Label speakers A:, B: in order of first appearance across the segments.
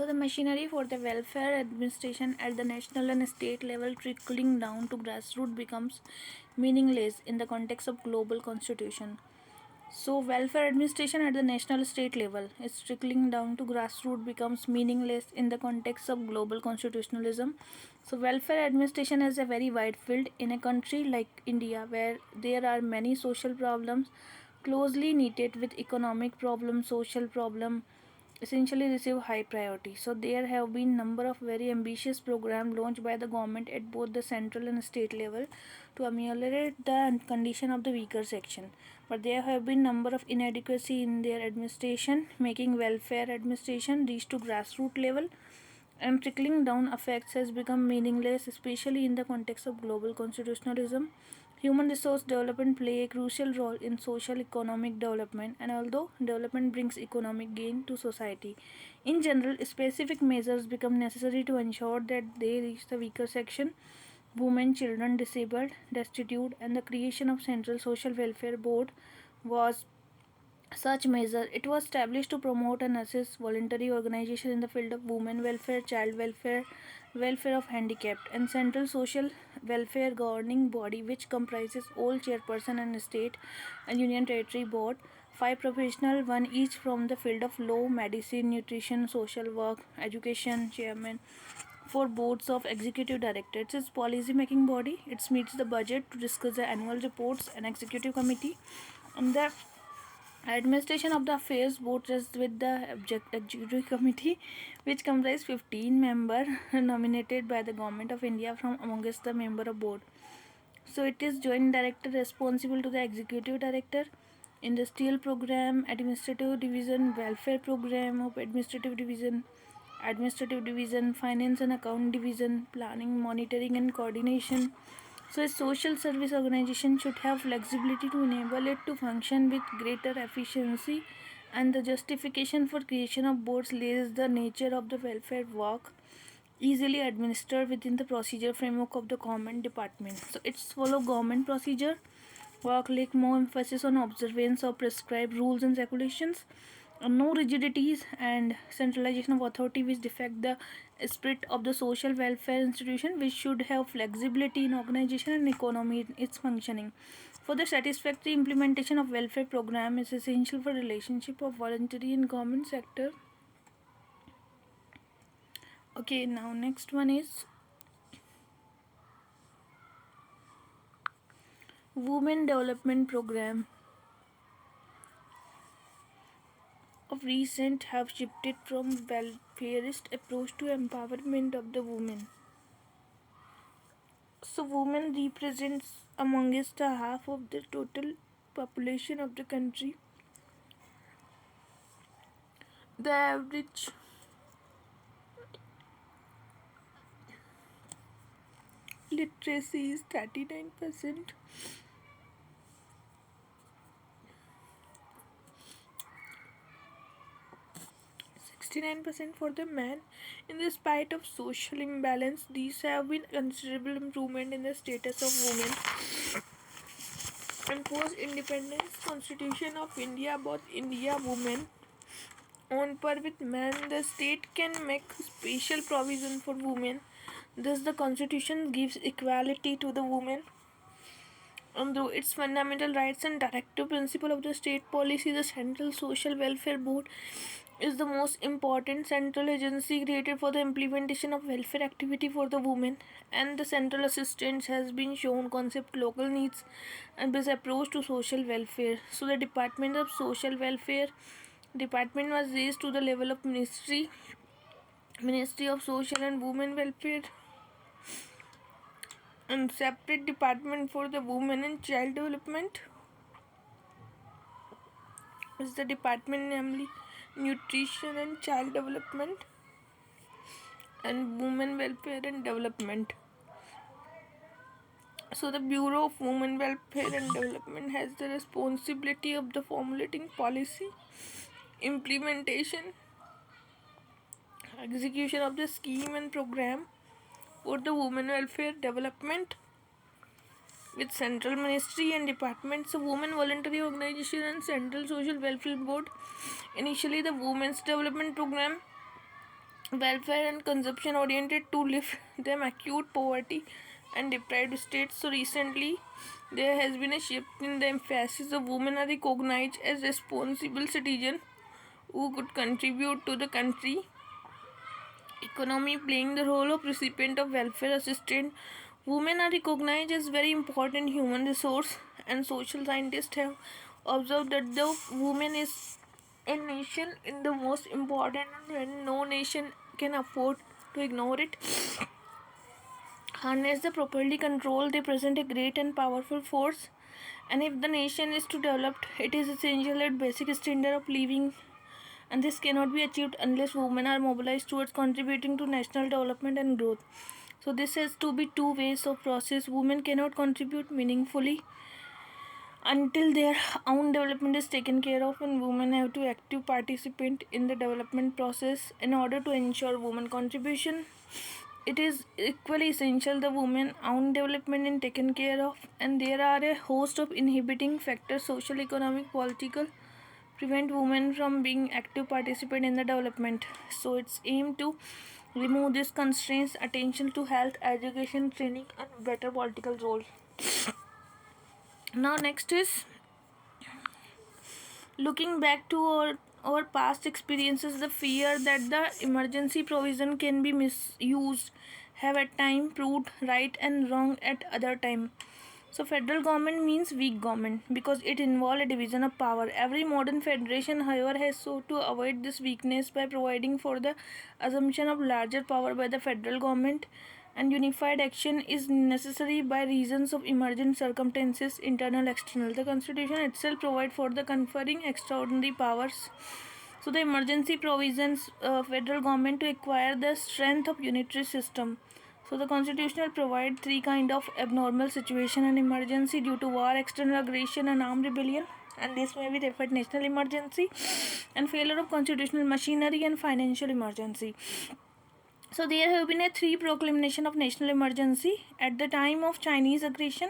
A: So the machinery for the welfare administration at the national and state level trickling down to grassroots becomes meaningless in the context of global constitution. So welfare administration at the national state level is trickling down to grassroots becomes meaningless in the context of global constitutionalism. So welfare administration is a very wide field in a country like India where there are many social problems closely knitted with economic problems, social problem essentially receive high priority. So there have been number of very ambitious programs launched by the government at both the central and state level to ameliorate the condition of the weaker section. But there have been number of inadequacy in their administration, making welfare administration reach to grassroots level and trickling down effects has become meaningless, especially in the context of global constitutionalism. Human resource development play a crucial role in social economic development, and although development brings economic gain to society, in general, specific measures become necessary to ensure that they reach the weaker section, women, children, disabled, destitute, and the creation of Central Social Welfare Board was such measure. It was established to promote and assist voluntary organization in the field of women welfare, child welfare, welfare of handicapped, and central social welfare governing body which comprises all chairperson and state and union territory board, five professional, one each from the field of law, medicine, nutrition, social work, education, chairman for boards of executive directors. It's policy making body. It meets the budget to discuss the annual reports and executive committee and the administration of the affairs board rests with the executive committee, which comprises 15 members nominated by the government of India from amongst the member of board. So it is joint director responsible to the executive director, industrial program, administrative division, welfare program of administrative division, finance and account division, planning, monitoring and coordination. So a social service organization should have flexibility to enable it to function with greater efficiency, and the justification for creation of boards lays the nature of the welfare work easily administered within the procedure framework of the government department. So it's follow government procedure work like more emphasis on observance of prescribed rules and regulations, no rigidities and centralization of authority which defect the spirit of the social welfare institution, which should have flexibility in organization and economy in its functioning. For the satisfactory implementation of welfare program is essential for relationship of voluntary and government sector. Okay, now next one is women development program of recent have shifted from welfareist approach to empowerment of the women. So women represents amongst a half of the total population of the country. The average literacy is 39%. 69% for the men. In the spite of social imbalance, these have been considerable improvement in the status of women. And post-independence constitution of India, both India women on par with men, the state can make special provision for women. Thus, the constitution gives equality to the women. And through its fundamental rights and directive principle of the state policy, the Central Social Welfare Board is the most important central agency created for the implementation of welfare activity for the women, and the central assistance has been shown concept local needs and this approach to social welfare. So the Department of Social Welfare department was raised to the level of Ministry of Social and Women Welfare, and separate department for the women and child development is the department namely nutrition and child development and women welfare and development. So the Bureau of Women Welfare and Development has the responsibility of the formulating policy, implementation, execution of the scheme and program for the women welfare development with central ministry and departments of women voluntary organization and central social welfare board. Initially the women's development program welfare and consumption oriented to lift them acute poverty and deprived states. So recently there has been a shift in the emphasis of women are recognized as responsible citizens who could contribute to the country economy, playing the role of recipient of welfare assistant. Women are recognized as very important human resource, and social scientists have observed that the woman is a nation in the most important, and no nation can afford to ignore it. Unless they properly controlled, they present a great and powerful force. And if the nation is to develop, it is essential that basic standard of living, and this cannot be achieved unless women are mobilized towards contributing to national development and growth. So this has to be two ways of process. Women cannot contribute meaningfully until their own development is taken care of, and women have to active participate in the development process in order to ensure women contribution. It is equally essential the women own development is taken care of, and there are a host of inhibiting factors, social, economic, political, prevent women from being active participant in the development. So it's aimed to remove these constraints, attention to health, education, training, and better political role. Now next is looking back to our past experiences. The fear that the emergency provision can be misused have at time proved right and wrong at other time. So federal government means weak government because it involves a division of power. Every modern federation, however, has sought to avoid this weakness by providing for the assumption of larger power by the federal government, and unified action is necessary by reasons of emergent circumstances, internal, external. The Constitution itself provides for the conferring extraordinary powers. So the emergency provisions federal government to acquire the strength of unitary system. So the constitutional provide three kind of abnormal situation and emergency due to war, external aggression, and armed rebellion. And this may be referred national emergency, and failure of constitutional machinery, and financial emergency. So there have been a three proclamation of national emergency at the time of Chinese aggression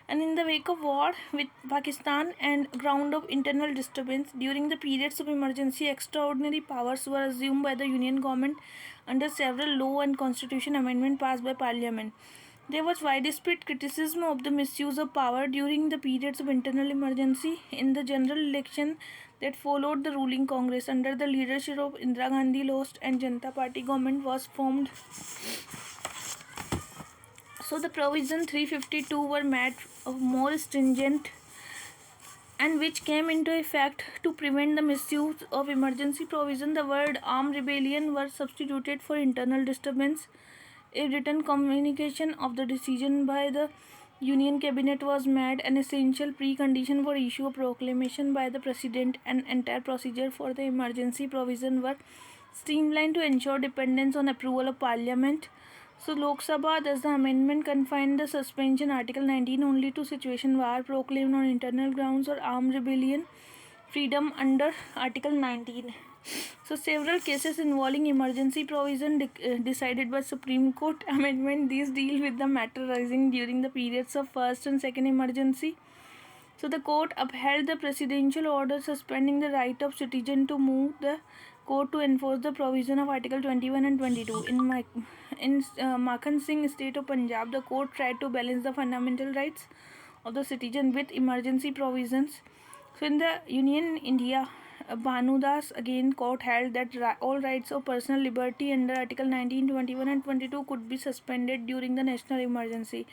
A: and in the wake of war with Pakistan and ground of internal disturbance. During the periods of emergency, extraordinary powers were assumed by the Union government under several law and constitution amendment passed by Parliament. There was widespread criticism of the misuse of power during the periods of internal emergency. In the general election that followed, the ruling Congress under the leadership of Indira Gandhi lost and Janata Party government was formed. So the provision 352 were made more stringent, and which came into effect to prevent the misuse of emergency provision. The word armed rebellion were substituted for internal disturbance. A written communication of the decision by the Union Cabinet was made an essential precondition for issue of proclamation by the President, and entire procedure for the emergency provision were streamlined to ensure dependence on approval of Parliament. So Lok Sabha, thus the amendment confined the suspension Article 19 only to situation war proclaimed on internal grounds or armed rebellion freedom under Article 19. So several cases involving emergency provision decided by Supreme Court amendment. These deal with the matter arising during the periods of first and second emergency. So the court upheld the presidential order suspending the right of citizen to move the court to enforce the provision of Article 21 and 22. In Makhan Singh state of Punjab, the court tried to balance the fundamental rights of the citizen with emergency provisions. So in the Union India, Bhanudas again court held that all rights of personal liberty under Article 19, 21 and 22 could be suspended during the national emergency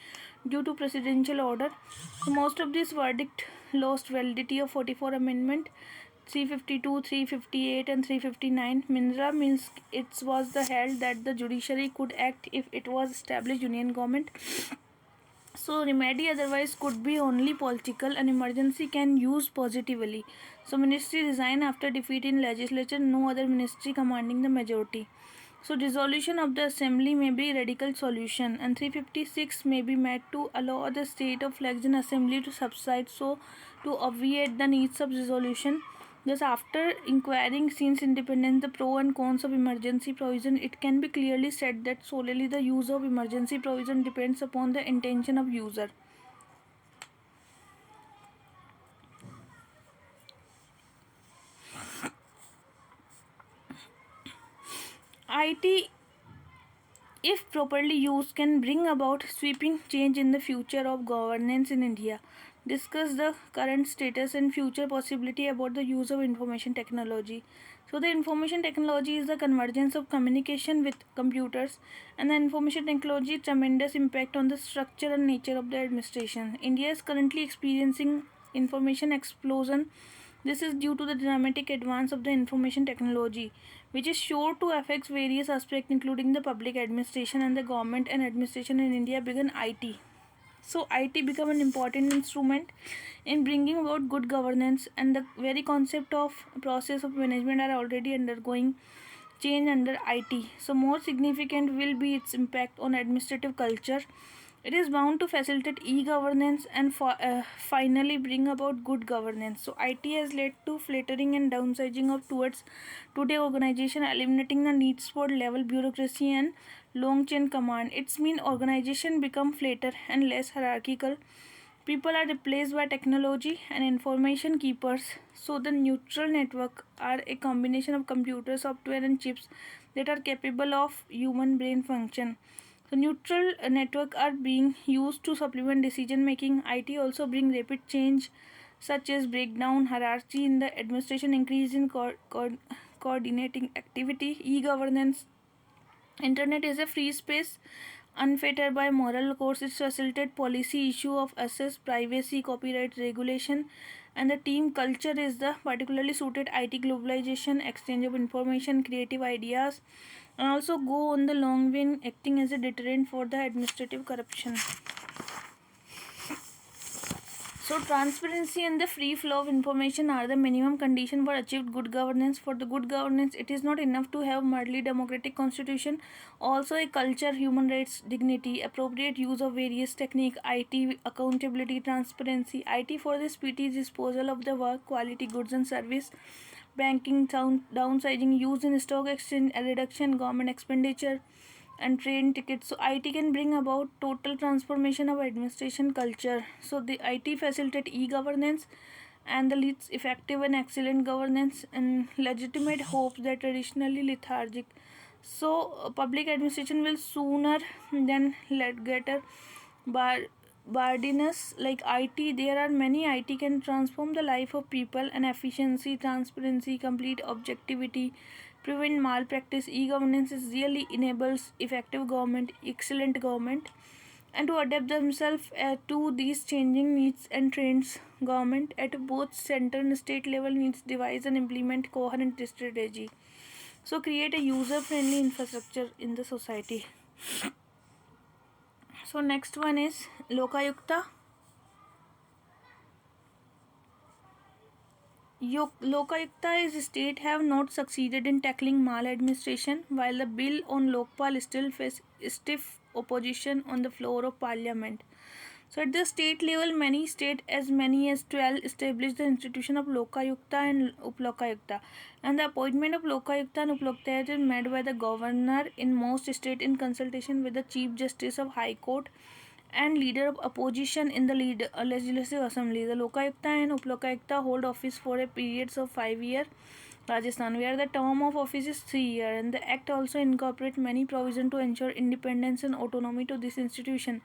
A: due to presidential order. So most of this verdict lost validity of 44 Amendment 352, 358 and 359. Mindra means it was the held that the judiciary could act if it was established union government. So remedy otherwise could be only political, and emergency can use positively. So ministry resign after defeat in legislature, no other ministry commanding the majority. So dissolution of the assembly may be radical solution, and 356 may be made to allow the state of flexion assembly to subside, so to obviate the needs of dissolution. Thus, after inquiring since independence the pro and cons of emergency provision, it can be clearly said that solely the use of emergency provision depends upon the intention of user. IT, if properly used, can bring about sweeping change in the future of governance in India. Discuss the current status and future possibility about the use of information technology. So, the information technology is the convergence of communication with computers, and the information technology tremendous impact on the structure and nature of the administration. India is currently experiencing information explosion. This is due to the dramatic advance of the information technology, which is sure to affect various aspects including the public administration, and the government and administration in India began IT. So IT become an important instrument in bringing about good governance, and the very concept of process of management are already undergoing change under IT. So more significant will be its impact on administrative culture. It is bound to facilitate e-governance and finally bring about good governance. So IT has led to flattering and downsizing of towards today organization, eliminating the needs for level bureaucracy and long chain command. Its mean organization become flatter and less hierarchical. People are replaced by technology and information keepers. So the neutral network are a combination of computer software and chips that are capable of human brain function. So neutral network are being used to supplement decision making. IT also bring rapid change such as breakdown hierarchy in the administration, increase in coordinating activity, e-governance. Internet is a free space unfettered by moral codes. It facilitates policy issue of access, privacy, copyright regulation, and the team culture is the particularly suited IT globalization, exchange of information, creative ideas, and also go on the long run, acting as a deterrent for the administrative corruption. So transparency and the free flow of information are the minimum condition for achieved good governance. For the good governance, it is not enough to have merely democratic constitution. Also a culture, human rights, dignity, appropriate use of various technique, IT, accountability, transparency, IT for the speedy disposal of the work, quality goods and service, banking, downsizing, use in stock exchange, a reduction government expenditure, and train tickets. So IT can bring about total transformation of administration culture. So the IT facilitate e-governance and the leads effective and excellent governance and legitimate hopes that traditionally lethargic. So public administration will sooner than let get a bardiness like IT. There are many IT can transform the life of people, and efficiency, transparency, complete objectivity, prevent malpractice. E-governance is really enables effective government, excellent government, and to adapt themselves to these changing needs and trends. Government at both center and state level needs devise and implement coherent strategy. So create a user-friendly infrastructure in the society. So next one is Lokayukta. Lokayukta is state have not succeeded in tackling maladministration, while the bill on Lokpal still faces stiff opposition on the floor of parliament. So at the state level, many states, as many as 12, established the institution of Lokayukta and Uplokayukta. And the appointment of Lokayukta and Uplokayukta is made by the governor in most states in consultation with the Chief Justice of High Court and leader of opposition in the legislative assembly. The Lokayukta and Uplokayukta hold office for a period of 5 years. Rajasthan, where the term of office is 3 years, and the Act also incorporates many provisions to ensure independence and autonomy to this institution.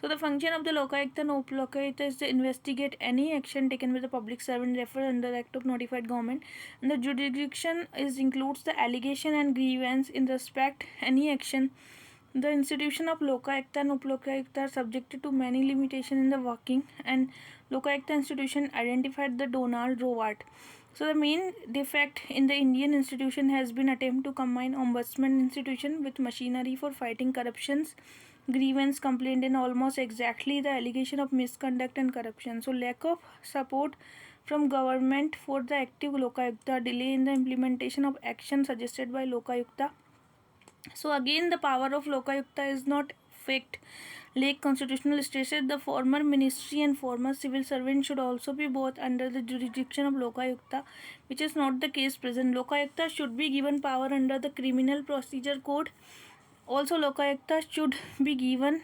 A: So the function of the Lokayukta and Uplokayukta is to investigate any action taken by the public servant referred under the Act of Notified Government, and the jurisdiction includes the allegation and grievance in respect any action. The institution of Lokayukta and Uplokayukta are subjected to many limitations in the working, and Lokayukta institution identified the Donald Rowart. So the main defect in the Indian institution has been attempt to combine ombudsman institution with machinery for fighting corruptions, grievance, complaint, and almost exactly the allegation of misconduct and corruption. So lack of support from government for the active Lokayukta, delay in the implementation of action suggested by Lokayukta. So again, the power of Lokayukta is not fixed. Like constitutional stated, the former ministry and former civil servant should also be both under the jurisdiction of Lokayukta, which is not the case present. Lokayukta should be given power under the Criminal Procedure Code. Also, Lokayukta should be given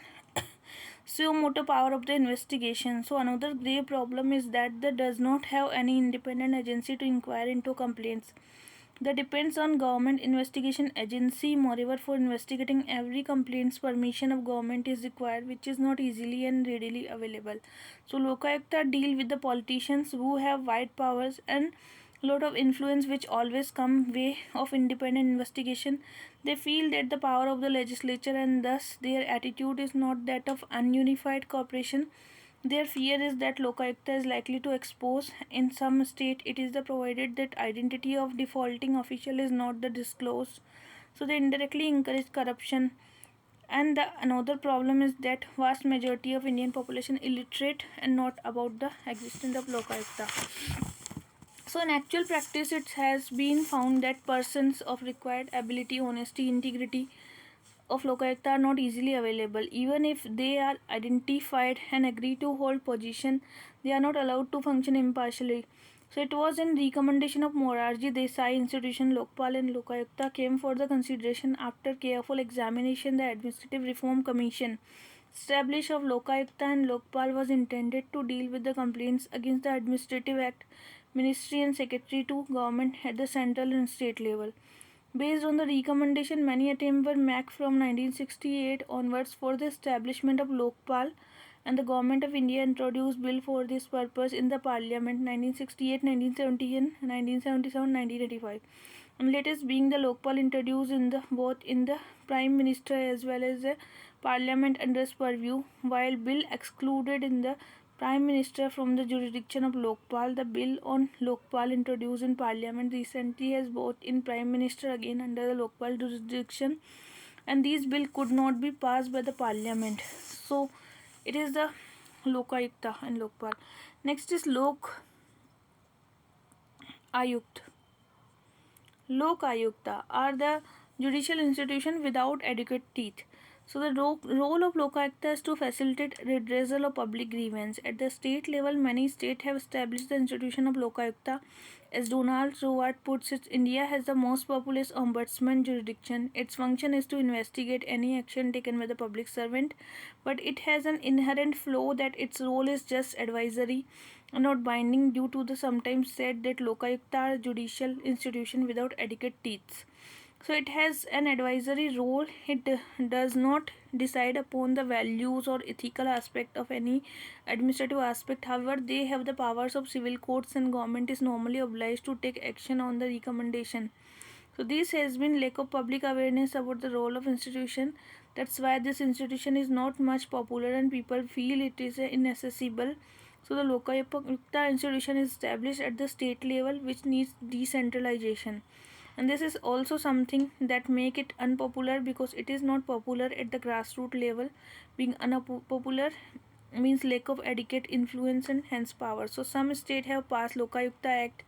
A: suo motu power of the investigation. So another grave problem is that they does not have any independent agency to inquire into complaints. that depends on government investigation agency. Moreover, for investigating every complaints, permission of government is required, which is not easily and readily available. So Lokayukta deal with the politicians who have wide powers and lot of influence, which always come way of independent investigation. They feel that the power of the legislature, and thus their attitude is not that of ununified cooperation. Their fear is that Lokayukta is likely to expose in some state it is the provided that identity of defaulting official is not the disclosed. So they indirectly encourage corruption. And the another problem is that vast majority of Indian population illiterate and not about the existence of Lokayukta. So in actual practice, it has been found that persons of required ability, honesty, integrity of Lokayukta are not easily available. Even if they are identified and agree to hold position, they are not allowed to function impartially. So it was in recommendation of Morarji Desai institution Lokpal and Lokayukta came for the consideration after careful examination. The Administrative Reform Commission established of Lokayukta and Lokpal was intended to deal with the complaints against the Administrative Act, Ministry and Secretary to Government at the central and state level. Based on the recommendation, many attempts were made from 1968 onwards for the establishment of Lokpal, and the Government of India introduced bill for this purpose in the Parliament 1968, 1970 and 1977, 1985. And latest being the Lokpal introduced in the both in the Prime Minister as well as the Parliament under its purview, while bill excluded in the Prime Minister from the jurisdiction of Lokpal. The bill on Lokpal introduced in Parliament recently has both in Prime Minister again under the Lokpal jurisdiction, and these bill could not be passed by the Parliament. So it is the Lokayukta and Lokpal. Next is Lok Ayukt. Lok Ayukta are the judicial institution without adequate teeth. So the role of Lokayukta is to facilitate redressal of public grievance. At the state level, many states have established the institution of Lokayukta. As Donald Stewart puts it, India has the most populous ombudsman jurisdiction. Its function is to investigate any action taken by the public servant, but it has an inherent flaw that its role is just advisory and not binding, due to the sometimes said that Lokayukta are a judicial institution without adequate teeth. So it has an advisory role. It does not decide upon the values or ethical aspect of any administrative aspect. However, they have the powers of civil courts, and government is normally obliged to take action on the recommendation. So this has been lack of public awareness about the role of institution. That's why this institution is not much popular and people feel it is inaccessible. So the Lokayukta institution is established at the state level, which needs decentralization. And this is also something that make it unpopular because it is not popular at the grassroots level. Being unpopular means lack of adequate influence and hence power. So some states have passed Lokayukta Act,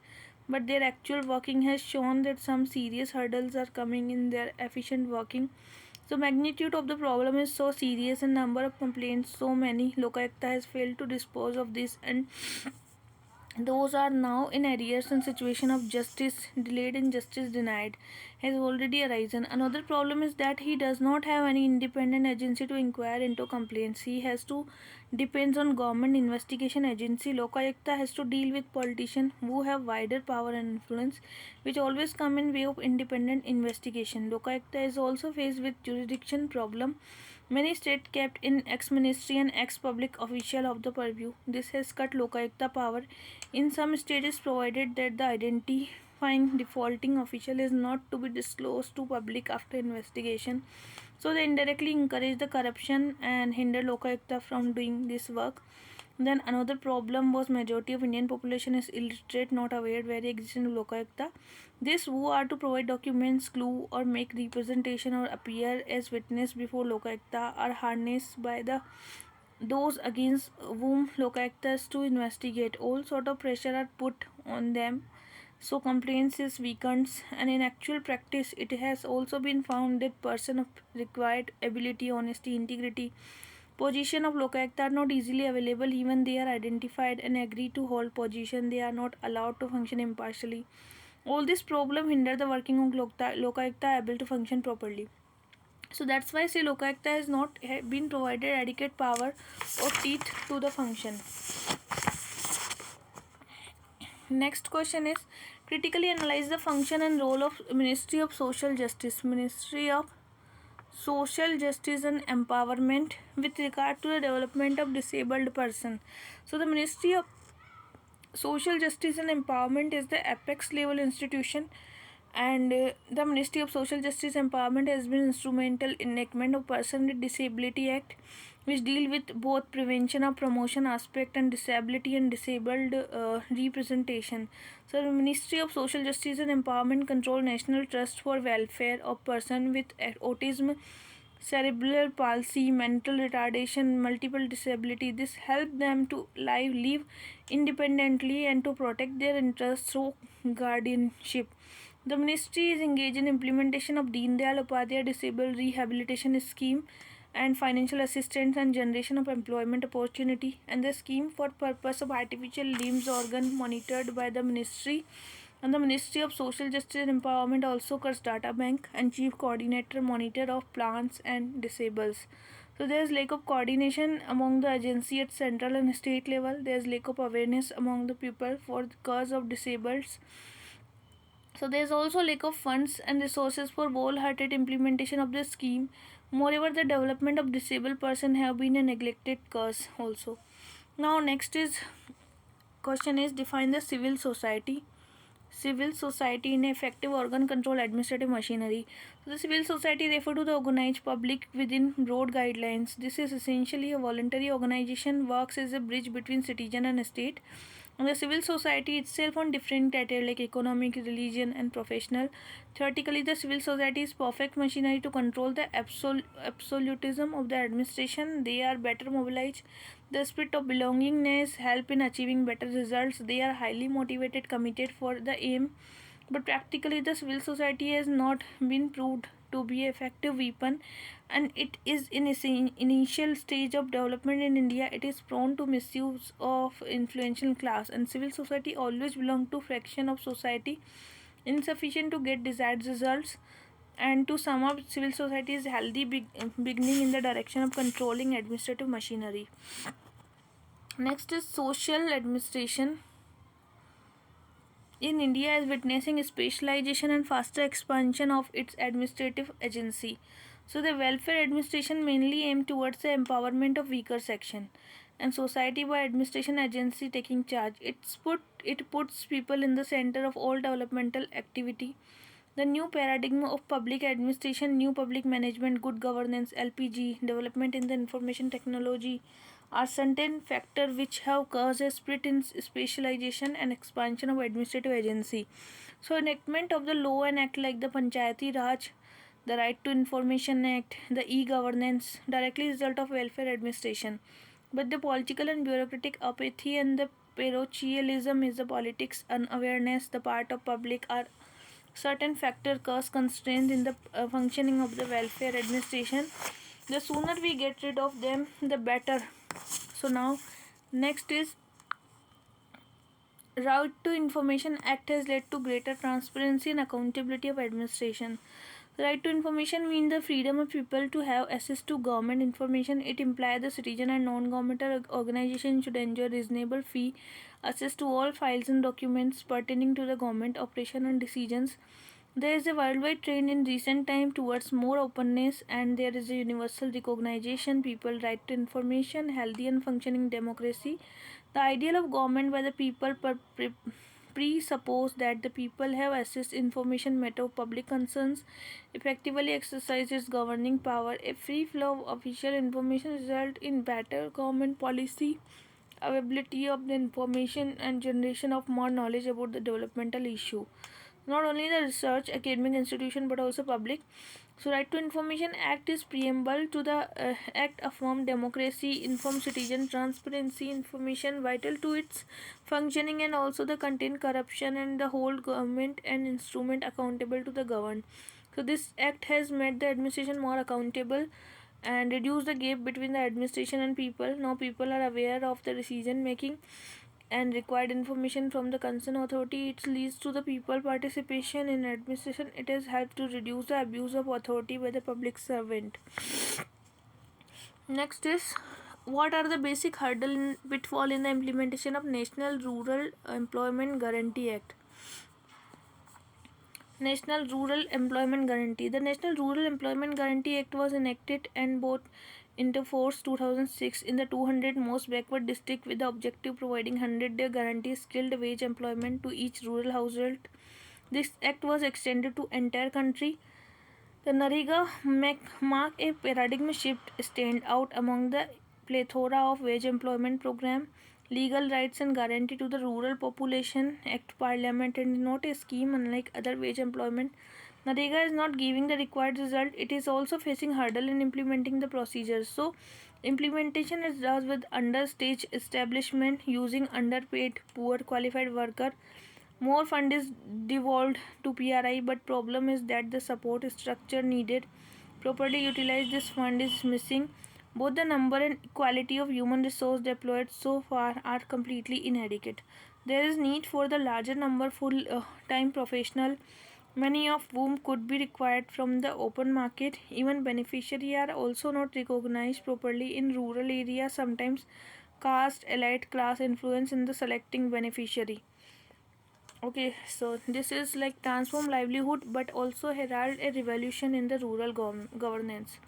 A: but their actual working has shown that some serious hurdles are coming in their efficient working. So magnitude of the problem is so serious and number of complaints so many, Lokayukta has failed to dispose of this, and those are now in arrears, and situation of justice delayed and justice denied has already arisen. Another problem is that he does not have any independent agency to inquire into complaints. He has to depends on government investigation agency. Lokayukta has to deal with politicians who have wider power and influence, which always come in way of independent investigation. Lokayukta is also faced with jurisdiction problem. Many states kept in ex-ministry and ex-public official of the purview. This has cut Lokayukta power. In some states, provided that the identifying defaulting official is not to be disclosed to public after investigation. So they indirectly encourage the corruption and hinder Lokayukta from doing this work. Then another problem was majority of Indian population is illiterate, not aware where existence of Lokayukta. This who are to provide documents, clue or make representation or appear as witness before Lokayukta are harnessed by the those against whom Lokayukta is to investigate. All sort of pressure are put on them. So complaints is weakened, and in actual practice it has also been found that person of required ability, honesty, integrity, position of Lokayukta are not easily available. Even they are identified and agree to hold position, they are not allowed to function impartially. All this problem hinder the working of Lokayukta able to function properly. So that's why say Lokayukta has not been provided adequate power or teeth to the function. Next question is Critically analyze the function and role of Ministry of Social Justice. Ministry of Social Justice and Empowerment with regard to the development of disabled person. So the Ministry of Social Justice and Empowerment is the apex level institution, and the Ministry of Social Justice Empowerment has been instrumental in enactment of Person with Disability Act, which deal with both prevention of promotion aspect and disability and disabled representation. So the Ministry of Social Justice and Empowerment control National Trust for Welfare of Person with Autism, cerebral palsy, mental retardation, multiple disability. This help them to live independently and to protect their interests through guardianship. The ministry is engaged in implementation of Deen Dayal Upadhyay Disable Rehabilitation Scheme and financial assistance and generation of employment opportunity, and the scheme for purpose of artificial limbs organ monitored by the ministry. And the Ministry of Social Justice and Empowerment also covers data bank and chief coordinator monitor of plants and disables. So there is lack of coordination among the agency at central and state level. There is lack of awareness among the people for the cause of disabled. So there is also lack of funds and resources for wholehearted implementation of the scheme. Moreover, the development of disabled person have been a neglected cause also. Now next is question is define the civil society. Civil society in effective organ control administrative machinery. So the civil society refer to the organized public within broad guidelines. This is essentially a voluntary organization, works as a bridge between citizen and state. And the civil society itself on different criteria like economic, religion, and professional. Theoretically, the civil society is perfect machinery to control the absolutism of the administration. They are better mobilized. The spirit of belongingness help in achieving better results. They are highly motivated, committed for the aim. But practically, the civil society has not been proved to be an effective weapon, and it is in its initial stage of development in India. It is prone to misuse of influential class, and civil society always belong to fraction of society insufficient to get desired results. And to sum up, civil society is healthy beginning in the direction of controlling administrative machinery. Next is social administration. In India is witnessing specialization and faster expansion of its administrative agency. So the welfare administration mainly aimed towards the empowerment of weaker section, and society by administration agency taking charge. It puts people in the center of all developmental activity. The new paradigm of public administration, new public management, good governance, LPG, development in the information technology are certain factors which have caused a split in specialization and expansion of administrative agency. So enactment of the law and act like the Panchayati Raj, the Right to Information Act, the e-governance directly result of welfare administration. But the political and bureaucratic apathy and the parochialism is the politics unawareness the part of public are certain factor cause constraints in the functioning of the welfare administration. The sooner we get rid of them, the better. So now next is Right to Information Act has led to greater transparency and accountability of administration. The right to information means the freedom of people to have access to government information. It implies the citizen and non-governmental organization should enjoy reasonable fee access to all files and documents pertaining to the government operation and decisions. There is a worldwide trend in recent time towards more openness, and there is a universal recognition people right to information, healthy and functioning democracy. The ideal of government by the people presuppose that the people have access to information matter of public concerns, effectively exercise its governing power. A free flow of official information result in better government policy, availability of the information, and generation of more knowledge about the developmental issue. Not only the research, academic institution, but also public. So, Right to Information Act is preamble to the act affirm democracy, inform citizen, transparency, information vital to its functioning, and also the contain corruption and the whole government and instrument accountable to the governed. So, this act has made the administration more accountable and reduce the gap between the administration and people. Now, people are aware of the decision making and required information from the concerned authority. It leads to the people participation in administration. It has helped to reduce the abuse of authority by the public servant. Next is what are the basic hurdle and pitfall in the implementation of National Rural Employment Guarantee Act. National Rural Employment Guarantee. The National Rural Employment Guarantee Act was enacted and brought into force 2006 in the 200 most backward districts with the objective providing 100-day guaranteed skilled wage employment to each rural household. This act was extended to entire country. The Nariga marked a paradigm shift, stand out among the plethora of wage employment program, legal rights and guarantee to the rural population. Act Parliament and not a scheme unlike other wage employment. Nariga is not giving the required result. It is also facing hurdle in implementing the procedures. So, implementation is done with understage establishment using underpaid, poor qualified worker. More fund is devolved to PRI, but problem is that the support structure needed properly utilize this fund is missing. Both the number and quality of human resource deployed so far are completely inadequate. There is need for the larger number full-time professional, many of whom could be required from the open market. Even beneficiaries are also not recognized properly in rural areas. Sometimes caste, elite class influence in the selecting beneficiary. Okay, so this is like transform livelihood but also herald a revolution in the rural governance.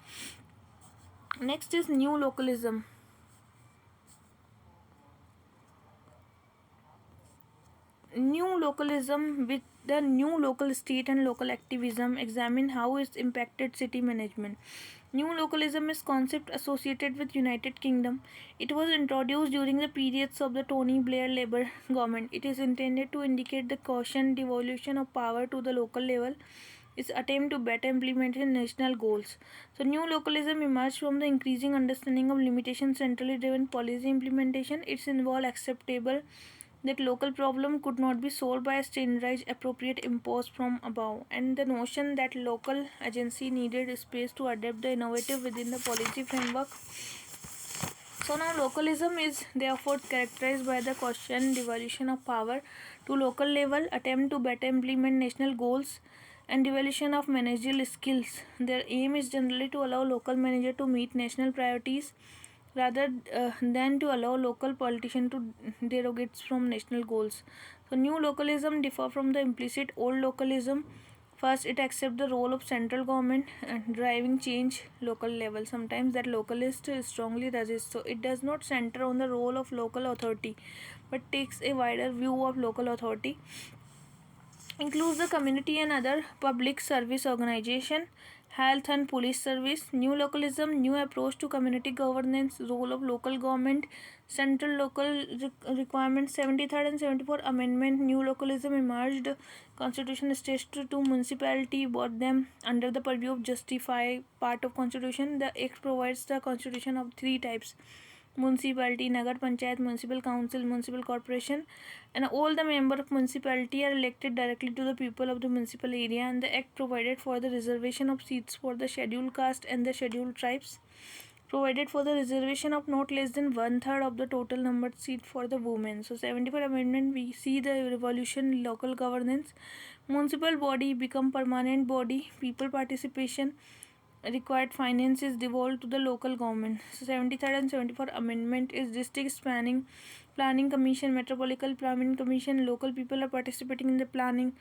A: Next is new localism. New localism with the new local state and local activism examine how it's impacted city management. New localism is concept associated with United Kingdom. It was introduced during the periods of the Tony Blair Labour government. It is intended to indicate the caution devolution of power to the local level. Its attempt to better implement national goals. So new localism emerged from the increasing understanding of limitation centrally driven policy implementation. It's involved acceptable that local problem could not be solved by a standardized appropriate imposed from above, and the notion that local agency needed space to adapt the innovative within the policy framework. So now localism is therefore characterized by the caution devolution of power to local level, attempt to better implement national goals, and devolution of managerial skills. Their aim is generally to allow local manager to meet national priorities rather than to allow local politicians to derogate from national goals. So new localism differ from the implicit old localism. First, it accepts the role of central government and driving change local level. Sometimes that localist strongly resists. So it does not center on the role of local authority, but takes a wider view of local authority. Includes the community and other public service organization, health and police service. New localism, new approach to community governance, role of local government, central local requirements. 73rd and 74th amendment, new localism emerged. Constitution states to municipality brought them under the purview of justify part of constitution. The act provides the constitution of three types: municipality, nagar panchayat, municipal council, municipal corporation, and all the members of municipality are elected directly to the people of the municipal area. And the act provided for the reservation of seats for the scheduled caste and the scheduled tribes, provided for the reservation of not less than one third of the total numbered seat for the women. So 74th amendment, we see the revolution in local governance. Municipal body become permanent body, people participation, required finance is devolved to the local government. So 73rd and 74th amendment is district spanning planning commission, metropolitan planning commission. Local people are participating in the planning,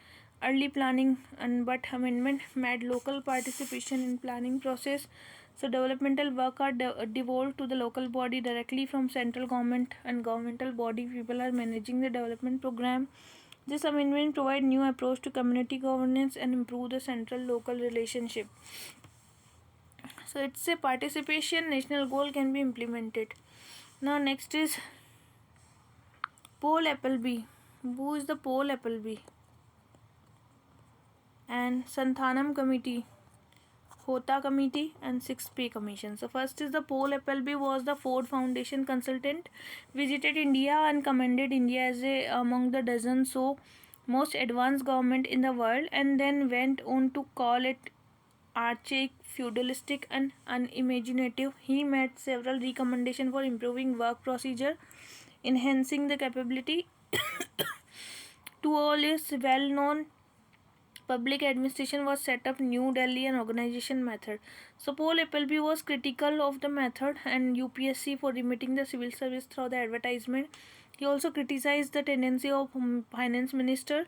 A: early planning, and but amendment made local participation in planning process. So developmental work are devolved to the local body directly from central government, and governmental body people are managing the development program. This amendment provide new approach to community governance and improve the central local relationship. So it's a participation national goal can be implemented. Now next is Paul Appleby. Who is the Paul Appleby? And Santhanam Committee, Hota Committee, and Sixth Pay Commission. So first is the Paul Appleby was the Ford Foundation consultant, visited India and commended India as a among the dozen so most advanced government in the world, and then went on to call it archaic, feudalistic, and unimaginative. He made several recommendations for improving work procedure, enhancing the capability to all is well known public administration was set up New Delhi and organization method. So Paul Appleby was critical of the method and UPSC for limiting the civil service through the advertisement. He also criticized the tendency of finance minister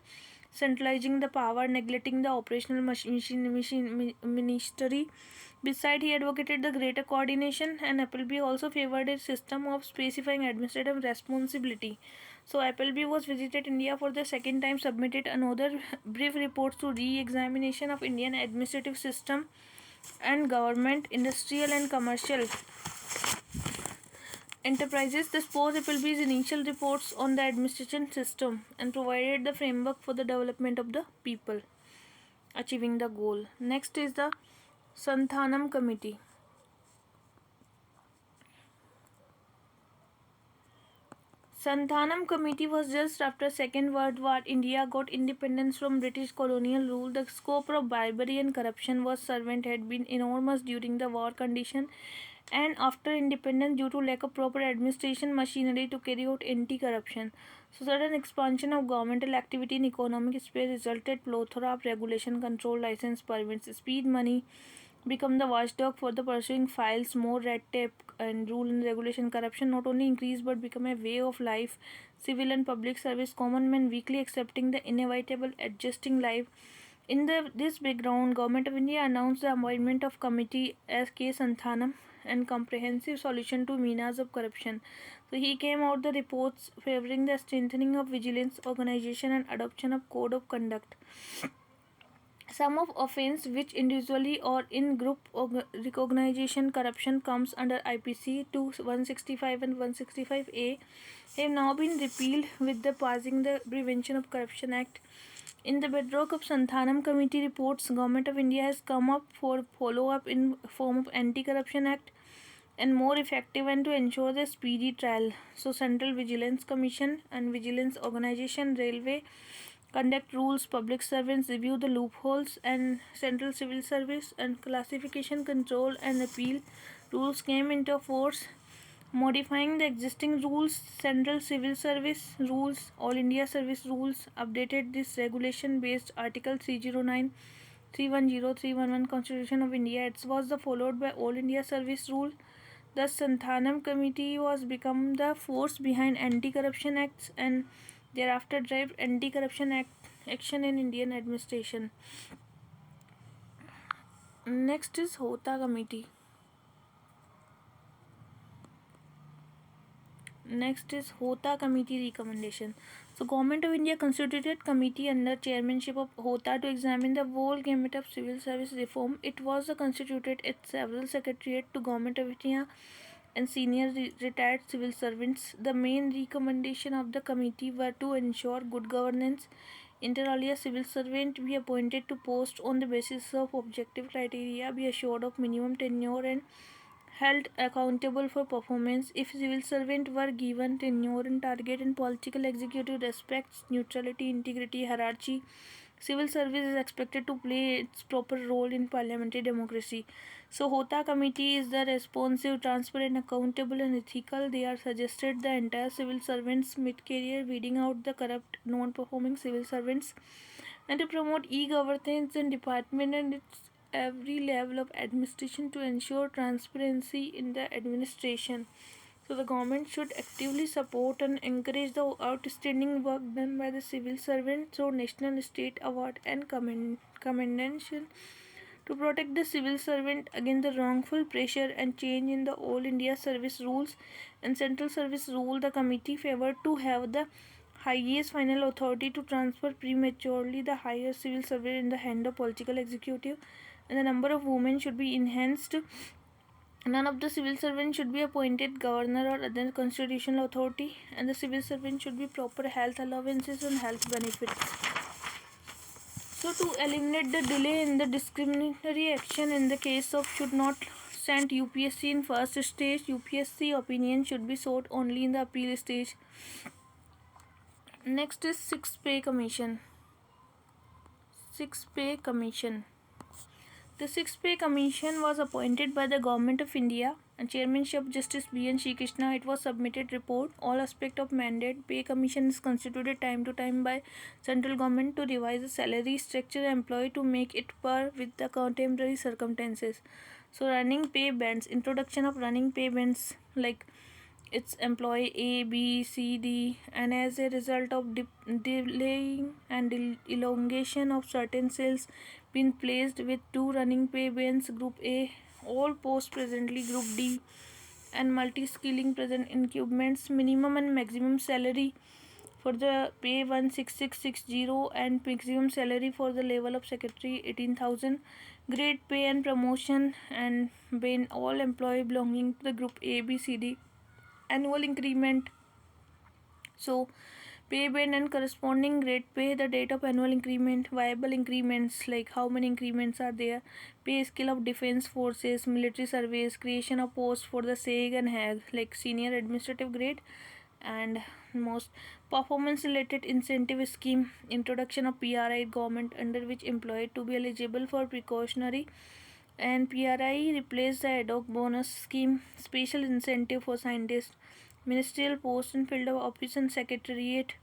A: centralizing the power, neglecting the operational ministry. Besides, he advocated the greater coordination, and Appleby also favored a system of specifying administrative responsibility. So, Appleby was visited India for the second time, submitted another brief report to re-examination of Indian administrative system and government, industrial and commercial enterprises. This posed Appleby's initial reports on the administration system and provided the framework for the development of the people, achieving the goal. Next is the Santhanam Committee. Santhanam Committee was just after Second World War. India got independence from British colonial rule. The scope of bribery and corruption was servant had been enormous during the war condition and after independence due to lack of proper administration machinery to carry out anti-corruption. So sudden expansion of governmental activity in economic space resulted plethora of regulation, control, license, permits, speed money become the watchdog for the pursuing files. More red tape and rule and regulation, corruption not only increased but become a way of life. Civil and public service, common men weakly accepting the inevitable adjusting life. In this background, Government of India announced the appointment of committee as K. Santhanam and comprehensive solution to menace of corruption. So he came out the reports favoring the strengthening of vigilance, organization and adoption of code of conduct. Some of offence which individually or in group recognition corruption comes under IPC 165 and 165A have now been repealed with the passing the Prevention of Corruption Act. In the bedrock of Santhanam Committee reports, Government of India has come up for follow-up in form of Anti-Corruption Act and more effective and to ensure the speedy trial. So Central Vigilance Commission and Vigilance Organization, Railway, conduct rules, public servants review the loopholes, and Central Civil Service and classification control and appeal rules came into force, modifying the existing rules. Central Civil Service rules, All India Service rules updated this regulation based Article 309, 310, 311 Constitution of India. It was followed by All India Service rule. Thus, Santhanam Committee was become the force behind Anti-Corruption Acts and thereafter drive anti-corruption action in Indian administration. Next is Hota Committee. Next is Hota Committee recommendation. So Government of India constituted committee under chairmanship of Hota to examine the whole gamut of civil service reform. It was constituted at several secretariat to Government of India and senior retired civil servants. The main recommendation of the committee were to ensure good governance. Inter alia, civil servant be appointed to post on the basis of objective criteria, be assured of minimum tenure and held accountable for performance. If civil servant were given tenure and target and political executive respects neutrality, integrity, hierarchy, civil service is expected to play its proper role in parliamentary democracy. So Hota Committee is the responsive, transparent, accountable and ethical. They are suggested the entire civil servants mid-career, weeding out the corrupt, non-performing civil servants and to promote e-governance in department and its every level of administration to ensure transparency in the administration. So the government should actively support and encourage the outstanding work done by the civil servant through national, state award and commendation to protect the civil servant against the wrongful pressure and change in the All India Service rules and Central Service rule. The committee favored to have the highest final authority to transfer prematurely the higher civil servant in the hand of political executive, and the number of women should be enhanced. None of the civil servants should be appointed governor or other constitutional authority, and the civil servant should be proper health allowances and health benefits. So to eliminate the delay in the discriminatory action in the case of should not send UPSC in first stage, UPSC opinion should be sought only in the appeal stage. Next is Sixth Pay Commission. Sixth Pay Commission. The Sixth Pay Commission was appointed by the Government of India and chairmanship of Justice B.N. Shri Krishna. It was submitted report. All aspect of mandate. Pay Commission is constituted time to time by central government to revise the salary structure employee to make it par with the contemporary circumstances. So running pay bands. Introduction of running pay bands like its employee A, B, C, D, and as a result of delaying and elongation of certain cells been placed with two running pay bands group A, all posts presently group D, and multi-skilling present incumbents, minimum and maximum salary for the pay 16660 and maximum salary for the level of secretary 18,000, grade pay and promotion and been all employee belonging to the group A, B, C, D, annual increment. So pay band and corresponding grade pay, the date of annual increment, viable increments like how many increments are there, pay scale of defense forces, military service, creation of posts for the SAG and HAG like senior administrative grade, and most performance related incentive scheme, introduction of PRI government under which employee to be eligible for precautionary and PRI replaced the ad hoc bonus scheme, special incentive for scientists, ministerial post in field of office and secretariat,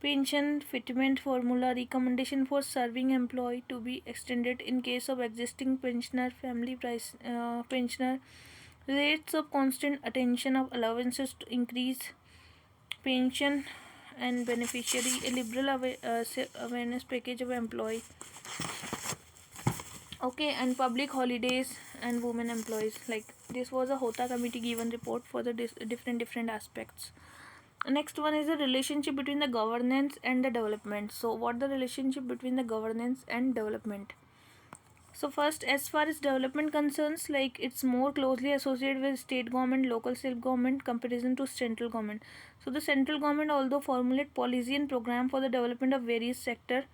A: pension fitment formula, recommendation for serving employee to be extended in case of existing pensioner, family price pensioner, rates of constant attention of allowances to increase pension and beneficiary, a liberal awareness package of employee. Okay, and public holidays and women employees, like this was a Hota committee given report for the different aspects. Next one is the relationship between the governance and the development. So what the relationship between the governance and development? So first, as far as development concerns, like it's more closely associated with state government, local self-government comparison to central government. So the central government although formulate policy and program for the development of various sector,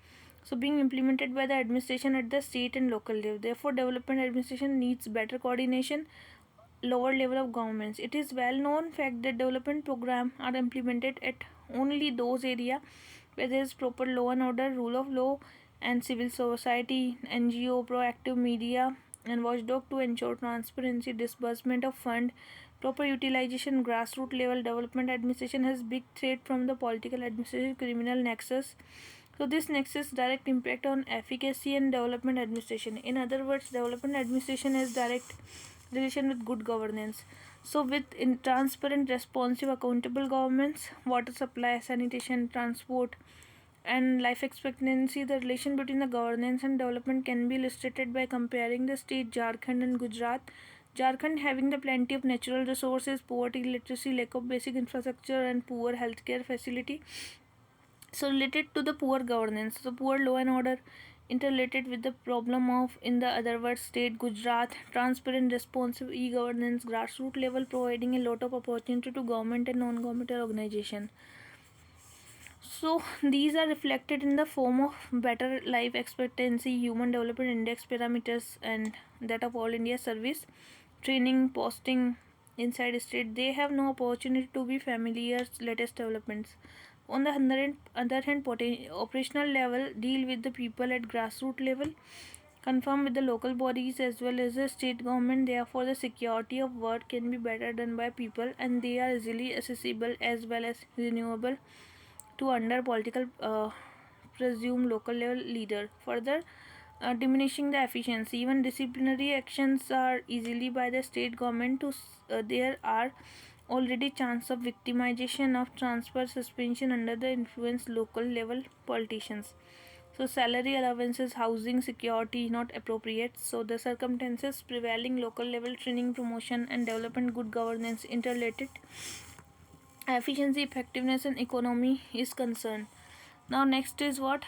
A: so being implemented by the administration at the state and local level. Therefore, development administration needs better coordination, lower level of governments. It is well known fact that development program are implemented at only those area where there is proper law and order, rule of law, and civil society, NGO, proactive media, and watchdog to ensure transparency, disbursement of fund, proper utilization, grassroots level. Development administration has big threat from the political administration criminal nexus. So this nexus direct impact on efficacy and development administration. In other words, development administration has direct relation with good governance. So with in transparent, responsive, accountable governments, water supply, sanitation, transport, and life expectancy, the relation between the governance and development can be illustrated by comparing the state Jharkhand and Gujarat. Jharkhand having the plenty of natural resources, poverty, illiteracy, lack of basic infrastructure, and poor healthcare facility. So related to the poor governance, so poor law and order interrelated with the problem of, in the other words, state Gujarat, transparent, responsive e-governance, grassroots level providing a lot of opportunity to government and non-governmental organization. So these are reflected in the form of better life expectancy, human development index parameters, and that of all India service, training, posting inside state. They have no opportunity to be familiar latest developments. On the other hand, operational level deal with the people at grassroots level, confirm with the local bodies as well as the state government. Therefore, the security of work can be better done by people, and they are easily accessible as well as renewable to under political presumed local level leader. Further, diminishing the efficiency. Even disciplinary actions are easily by the state government to there are already chance of victimization of transfer suspension under the influence local level politicians. So salary allowances, housing, security not appropriate. So the circumstances prevailing local level training, promotion, and development, good governance interrelated, efficiency, effectiveness, and economy is concerned. Now next is what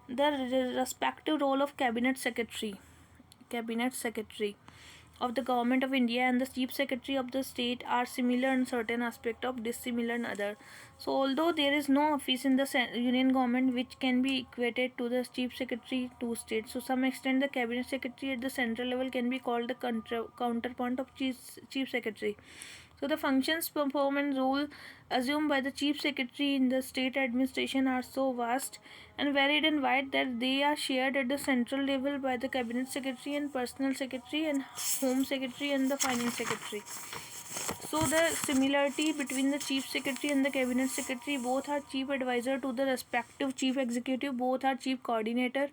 A: the respective role of cabinet secretary of the government of India and the chief secretary of the state are similar in certain aspect of dissimilar in other. So although there is no office in the union government which can be equated to the chief secretary to state, so some extent the cabinet secretary at the central level can be called the counterpart of chief secretary. So the functions, perform and role assumed by the chief secretary in the state administration are so vast and varied and wide that they are shared at the central level by the cabinet secretary and personal secretary and home secretary and the finance secretary. So the similarity between the chief secretary and the cabinet secretary, both are chief advisor to the respective chief executive, both are chief coordinator,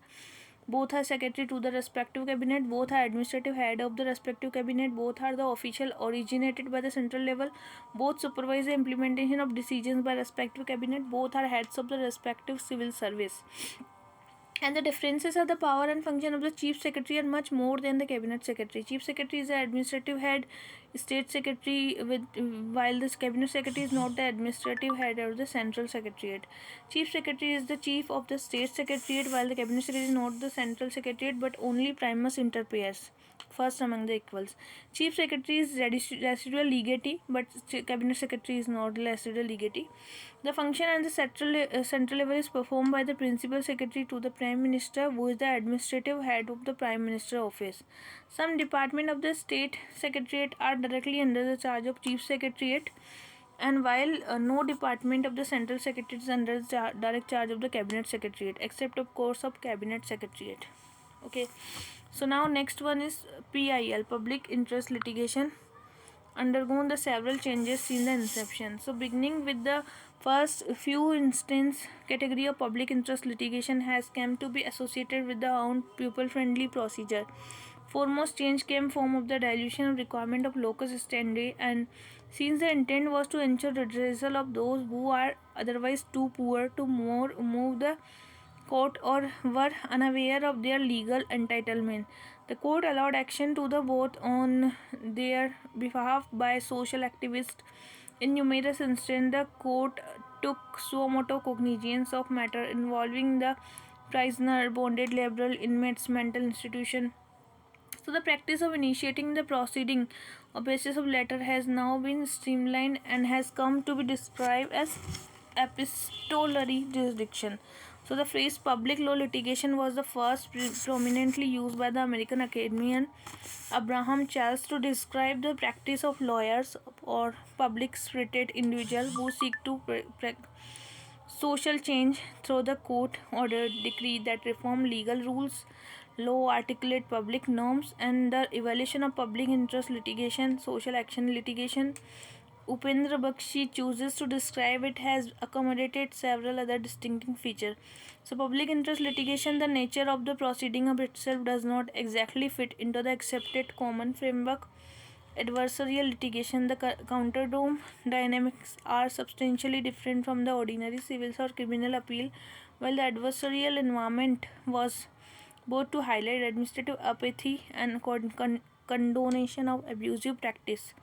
A: both are secretary to the respective cabinet, both are administrative head of the respective cabinet, both are the official originated by the central level, both supervise the implementation of decisions by respective cabinet, both are heads of the respective civil service. And the differences are the power and function of the chief secretary are much more than the cabinet secretary. Chief secretary is the administrative head, state secretary with, while this cabinet secretary is not the administrative head or the central secretariat. Chief secretary is the chief of the state secretariat, while the cabinet secretary is not the central secretariat but only primus inter pares, first among the equals. Chief secretary is residual legatee, but cabinet secretary is not residual legatee. The function at the central level is performed by the principal secretary to the prime minister, who is the administrative head of the prime minister office. Some department of the state secretariat are directly under the charge of chief secretariat, and while no department of the central secretariat is under the direct charge of the cabinet secretariat, except of course of cabinet secretariat. Okay, so now next one is PIL, public interest litigation, undergone the several changes since the inception. So beginning with the first few instance, category of public interest litigation has come to be associated with the own pupil friendly procedure. Foremost change came form of the dilution of requirement of locus standi, and since the intent was to ensure redressal of those who are otherwise too poor to move the court or were unaware of their legal entitlement, the court allowed action to the both on their behalf by social activists. In numerous instances, the court took suo motu cognizance of matter involving the prisoner, bonded liberal inmates, mental institution. So the practice of initiating the proceeding on basis of letter has now been streamlined and has come to be described as epistolary jurisdiction. So the phrase public law litigation was the first prominently used by the American academician Abraham Charles to describe the practice of lawyers or public-spirited individuals who seek to social change through the court ordered decree that reform legal rules, law, articulate public norms, and the evaluation of public interest litigation, social action litigation. Upendra Bakshi chooses to describe it has accommodated several other distinctive features. So, public interest litigation, the nature of the proceeding of itself does not exactly fit into the accepted common framework. Adversarial litigation, the counterdome dynamics are substantially different from the ordinary civil or criminal appeal, while the adversarial environment was both to highlight administrative apathy and condonation of abusive practice.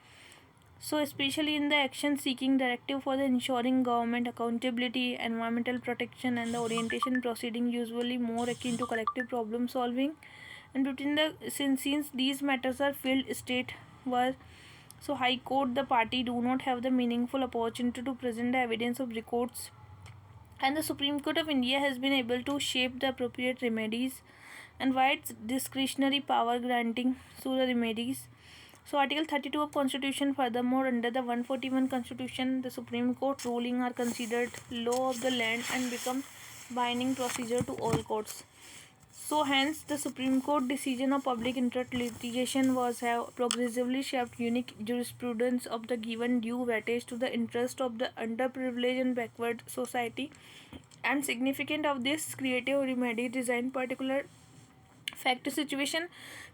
A: So, especially in the action seeking directive for the ensuring government accountability, environmental protection, and the orientation proceeding, usually more akin to collective problem solving. And between the since these matters are filled state were so High Court, the party do not have the meaningful opportunity to present the evidence of records, and the Supreme Court of India has been able to shape the appropriate remedies and why its discretionary power granting to the remedies. So Article 32 of Constitution, furthermore, under the 141 Constitution, the Supreme Court ruling are considered law of the land and become binding procedure to all courts. So hence the Supreme Court decision of public interest litigation was have progressively shaped unique jurisprudence of the given due weightage to the interest of the underprivileged and backward society, and significant of this creative remedy design particular fact situation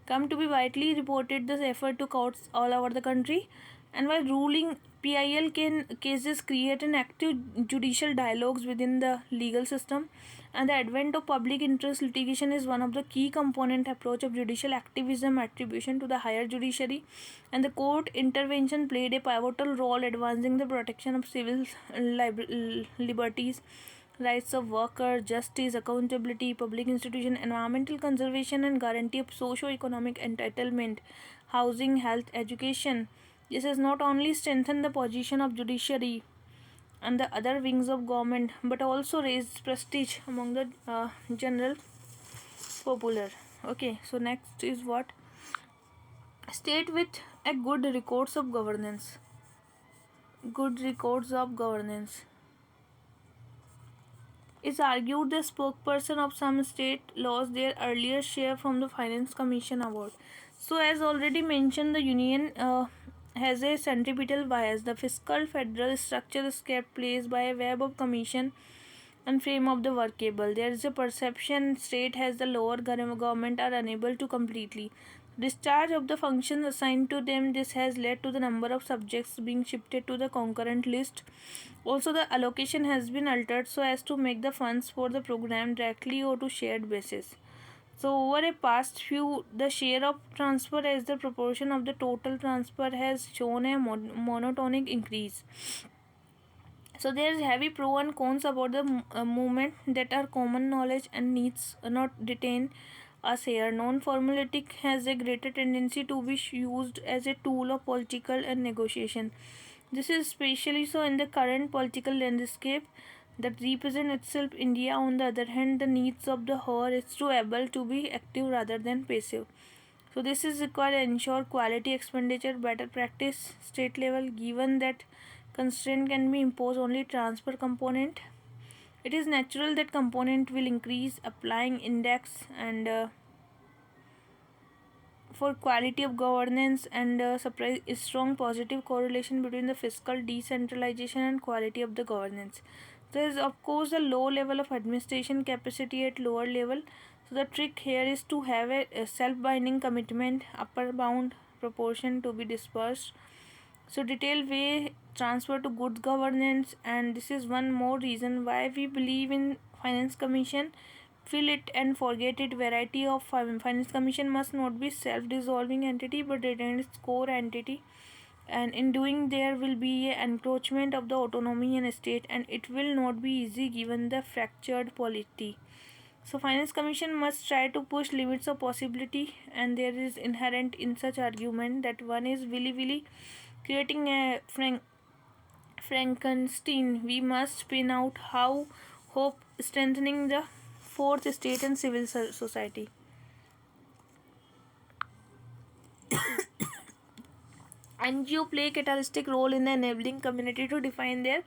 A: come to be widely reported the effort to courts all over the country. And while ruling PIL can cases create an active judicial dialogues within the legal system, and the advent of public interest litigation is one of the key component approach of judicial activism attribution to the higher judiciary, and the court intervention played a pivotal role advancing the protection of civil liberties, rights of worker, justice, accountability, public institution, environmental conservation, and guarantee of socio-economic entitlement, housing, health, education. This has not only strengthened the position of judiciary and the other wings of government, but also raised prestige among the general popular. Okay, so next is what? State with a good records of governance. Good records of governance. It's argued the spokesperson of some state lost their earlier share from the Finance Commission award. So, as already mentioned, the union has a centripetal bias. The fiscal federal structure is kept placed by a web of commission and frame of the workable. There is a perception state has the lower government are unable to completely discharge of the functions assigned to them. This has led to the number of subjects being shifted to the concurrent list. Also, the allocation has been altered so as to make the funds for the program directly or to shared basis. So over a past few, the share of transfer as the proportion of the total transfer has shown a monotonic increase. So there is heavy pro and cons about the movement that are common knowledge and needs not detain us here. Non-formalistic has a greater tendency to be used as a tool of political and negotiation. This is especially so in the current political landscape that represent itself India. On the other hand, the needs of the hour is to able to be active rather than passive. So this is required to ensure quality expenditure, better practice state level. Given that constraint can be imposed only transfer component, it is natural that component will increase applying index and for quality of governance and surprise is strong positive correlation between the fiscal decentralization and quality of the governance. There is of course a low level of administration capacity at lower level. So the trick here is to have a self-binding commitment upper bound proportion to be dispersed. So detailed way transfer to good governance, and this is one more reason why we believe in finance commission. Fill it and forget it. Variety of finance commission must not be self-dissolving entity but retain its core entity, and in doing there will be an encroachment of the autonomy and state, and it will not be easy given the fractured polity. So finance commission must try to push limits of possibility, and there is inherent in such argument that one is willy creating a Frankenstein. We must spin out how hope strengthening the fourth estate and civil society. NGO play a catalytic role in the enabling community to define their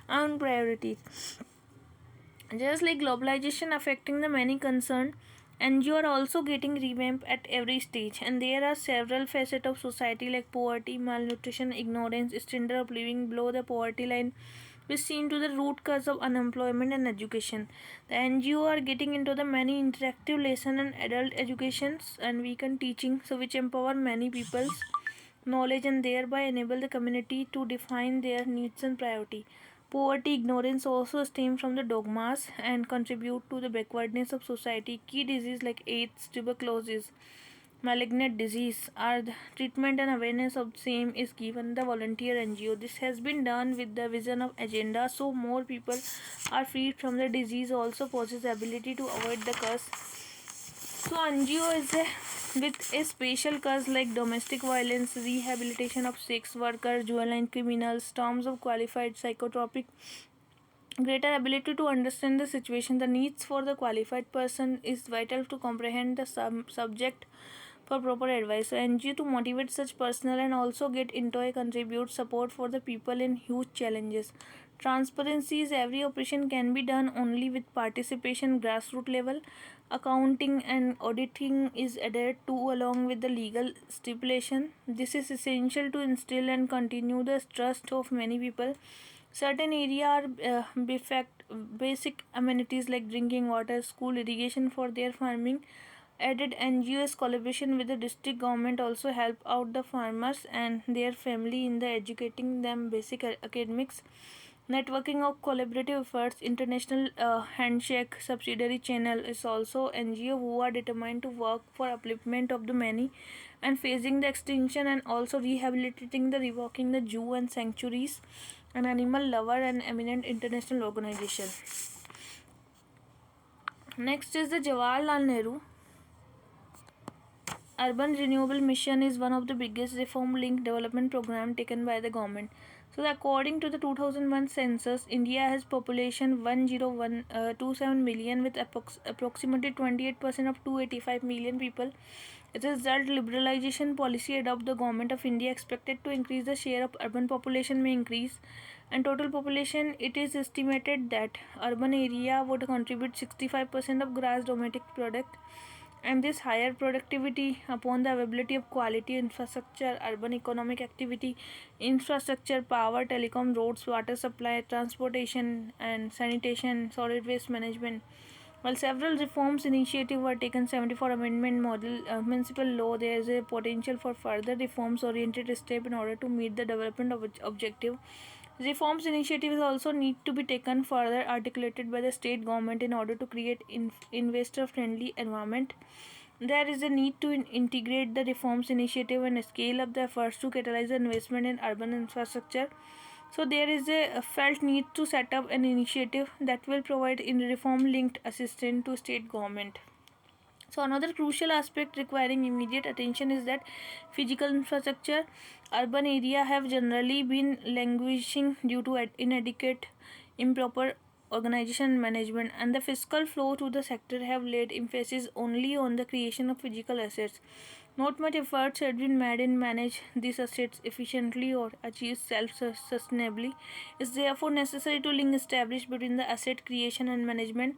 A: own priorities. Just like globalization affecting the many concerned, NGO are also getting revamped at every stage, and there are several facets of society like poverty, malnutrition, ignorance, standard of living below the poverty line, which seem to the root cause of unemployment and education. The NGO are getting into the many interactive lesson and adult educations and weekend teaching, so which empower many people's knowledge and thereby enable the community to define their needs and priority. Poverty, ignorance also stem from the dogmas and contribute to the backwardness of society. Key disease like AIDS, tuberculosis, malignant disease are the treatment and awareness of same is given the volunteer NGO. This has been done with the vision of agenda so more people are freed from the disease also possess ability to avoid the curse. So NGO is with a special cause like domestic violence, rehabilitation of sex workers, juvenile criminals, terms of qualified psychotropic, greater ability to understand the situation. The needs for the qualified person is vital to comprehend the subject for proper advice. So NGO to motivate such personnel and also get into a contribute support for the people in huge challenges. Transparency is every operation can be done only with participation grassroots level. Accounting and auditing is adhered to along with the legal stipulation. This is essential to instill and continue the trust of many people. Certain areas are basic amenities like drinking water, school, irrigation for their farming. Added NGOs collaboration with the district government also help out the farmers and their family in the educating them basic academics. Networking of collaborative efforts, international handshake subsidiary channel is also NGO who are determined to work for upliftment of the many and phasing the extinction and also rehabilitating the revoking the zoo and sanctuaries, an animal lover and eminent international organization. Next is the Jawaharlal Nehru Urban Renewable Mission is one of the biggest reform-linked development program taken by the government. So, according to the 2001 census, India has population 10127 million with approximately 28% of 285 million people. As a result, liberalization policy adopt the government of India expected to increase the share of urban population may increase, and total population it is estimated that urban area would contribute 65% of gross domestic product. And this higher productivity upon the availability of quality infrastructure, urban economic activity, infrastructure, power, telecom, roads, water supply, transportation and sanitation, solid waste management. While several reforms initiatives were taken, 74 Amendment Model Municipal Law, there is a potential for further reforms oriented step in order to meet the development of objective. Reforms initiatives also need to be taken further articulated by the state government in order to create investor friendly environment. There is a need to integrate the reforms initiative and scale up the efforts to catalyze the investment in urban infrastructure. So there is a felt need to set up an initiative that will provide in reform linked assistance to state government. So another crucial aspect requiring immediate attention is that physical infrastructure. Urban area have generally been languishing due to inadequate, improper organization and management, and the fiscal flow to the sector have laid emphasis only on the creation of physical assets. Not much efforts had been made in manage these assets efficiently or achieve self-sustainably. It is therefore necessary to link established between the asset creation and management.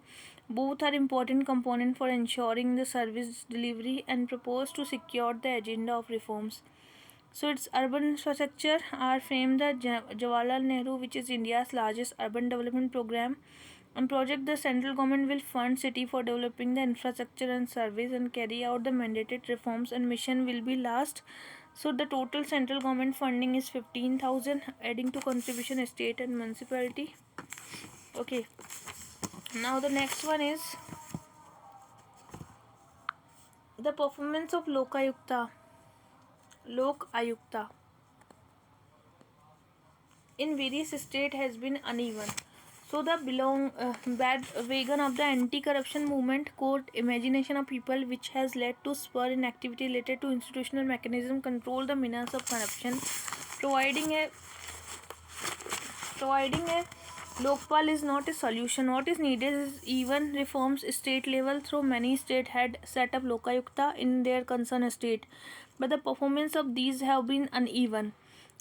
A: Both are important components for ensuring the service delivery and propose to secure the agenda of reforms. So its urban infrastructure are framed the Jawaharlal Nehru, which is India's largest urban development program, and project the central government will fund city for developing the infrastructure and service and carry out the mandated reforms and mission will be last. So the total central government funding is 15,000, adding to contribution state and municipality. Okay. Now the next one is the performance of Lok Ayukta in various states has been uneven. So the bad wagon of the anti-corruption movement caught imagination of people, which has led to spur in activity related to institutional mechanism control the menace of corruption, providing a Lokpal is not a solution. What is needed is even reforms state level. Through many states had set up Lokayukta in their concerned state, but the performance of these have been uneven,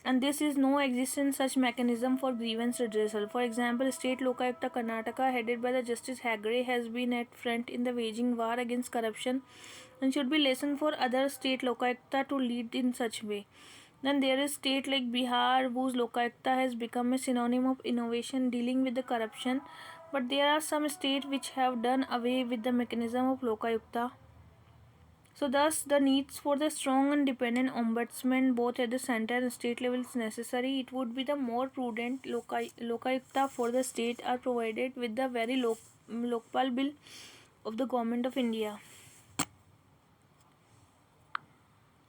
A: and this is no existence such mechanism for grievance redressal. For example, state Lokayukta Karnataka, headed by the Justice Hagre, has been at front in the waging war against corruption, and should be lesson for other state Lokayukta to lead in such way. Then there is state like Bihar, whose Lokayukta has become a synonym of innovation dealing with the corruption. But there are some states which have done away with the mechanism of Lokayukta. So thus the needs for the strong and dependent ombudsman both at the center and state level is necessary. It would be the more prudent Lokayukta for the state are provided with the very Lokpal bill of the government of India.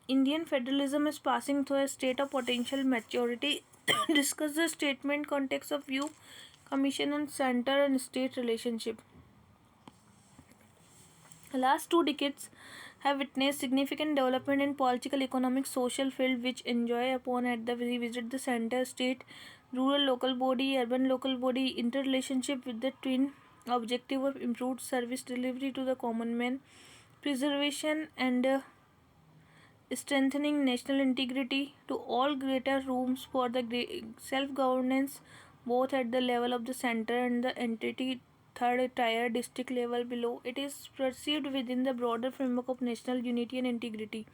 A: Indian federalism is passing through a state of potential maturity. Discuss the statement context of view, commission and center and state relationship. The last 2 decades have witnessed significant development in political, economic, social field which enjoy upon at the revisit the center, state, rural local body, urban local body, interrelationship with the twin objective of improved service delivery to the common man, preservation and strengthening national integrity to all greater rooms for the self-governance both at the level of the center and the entity third tier district level below. It is perceived within the broader framework of national unity and integrity.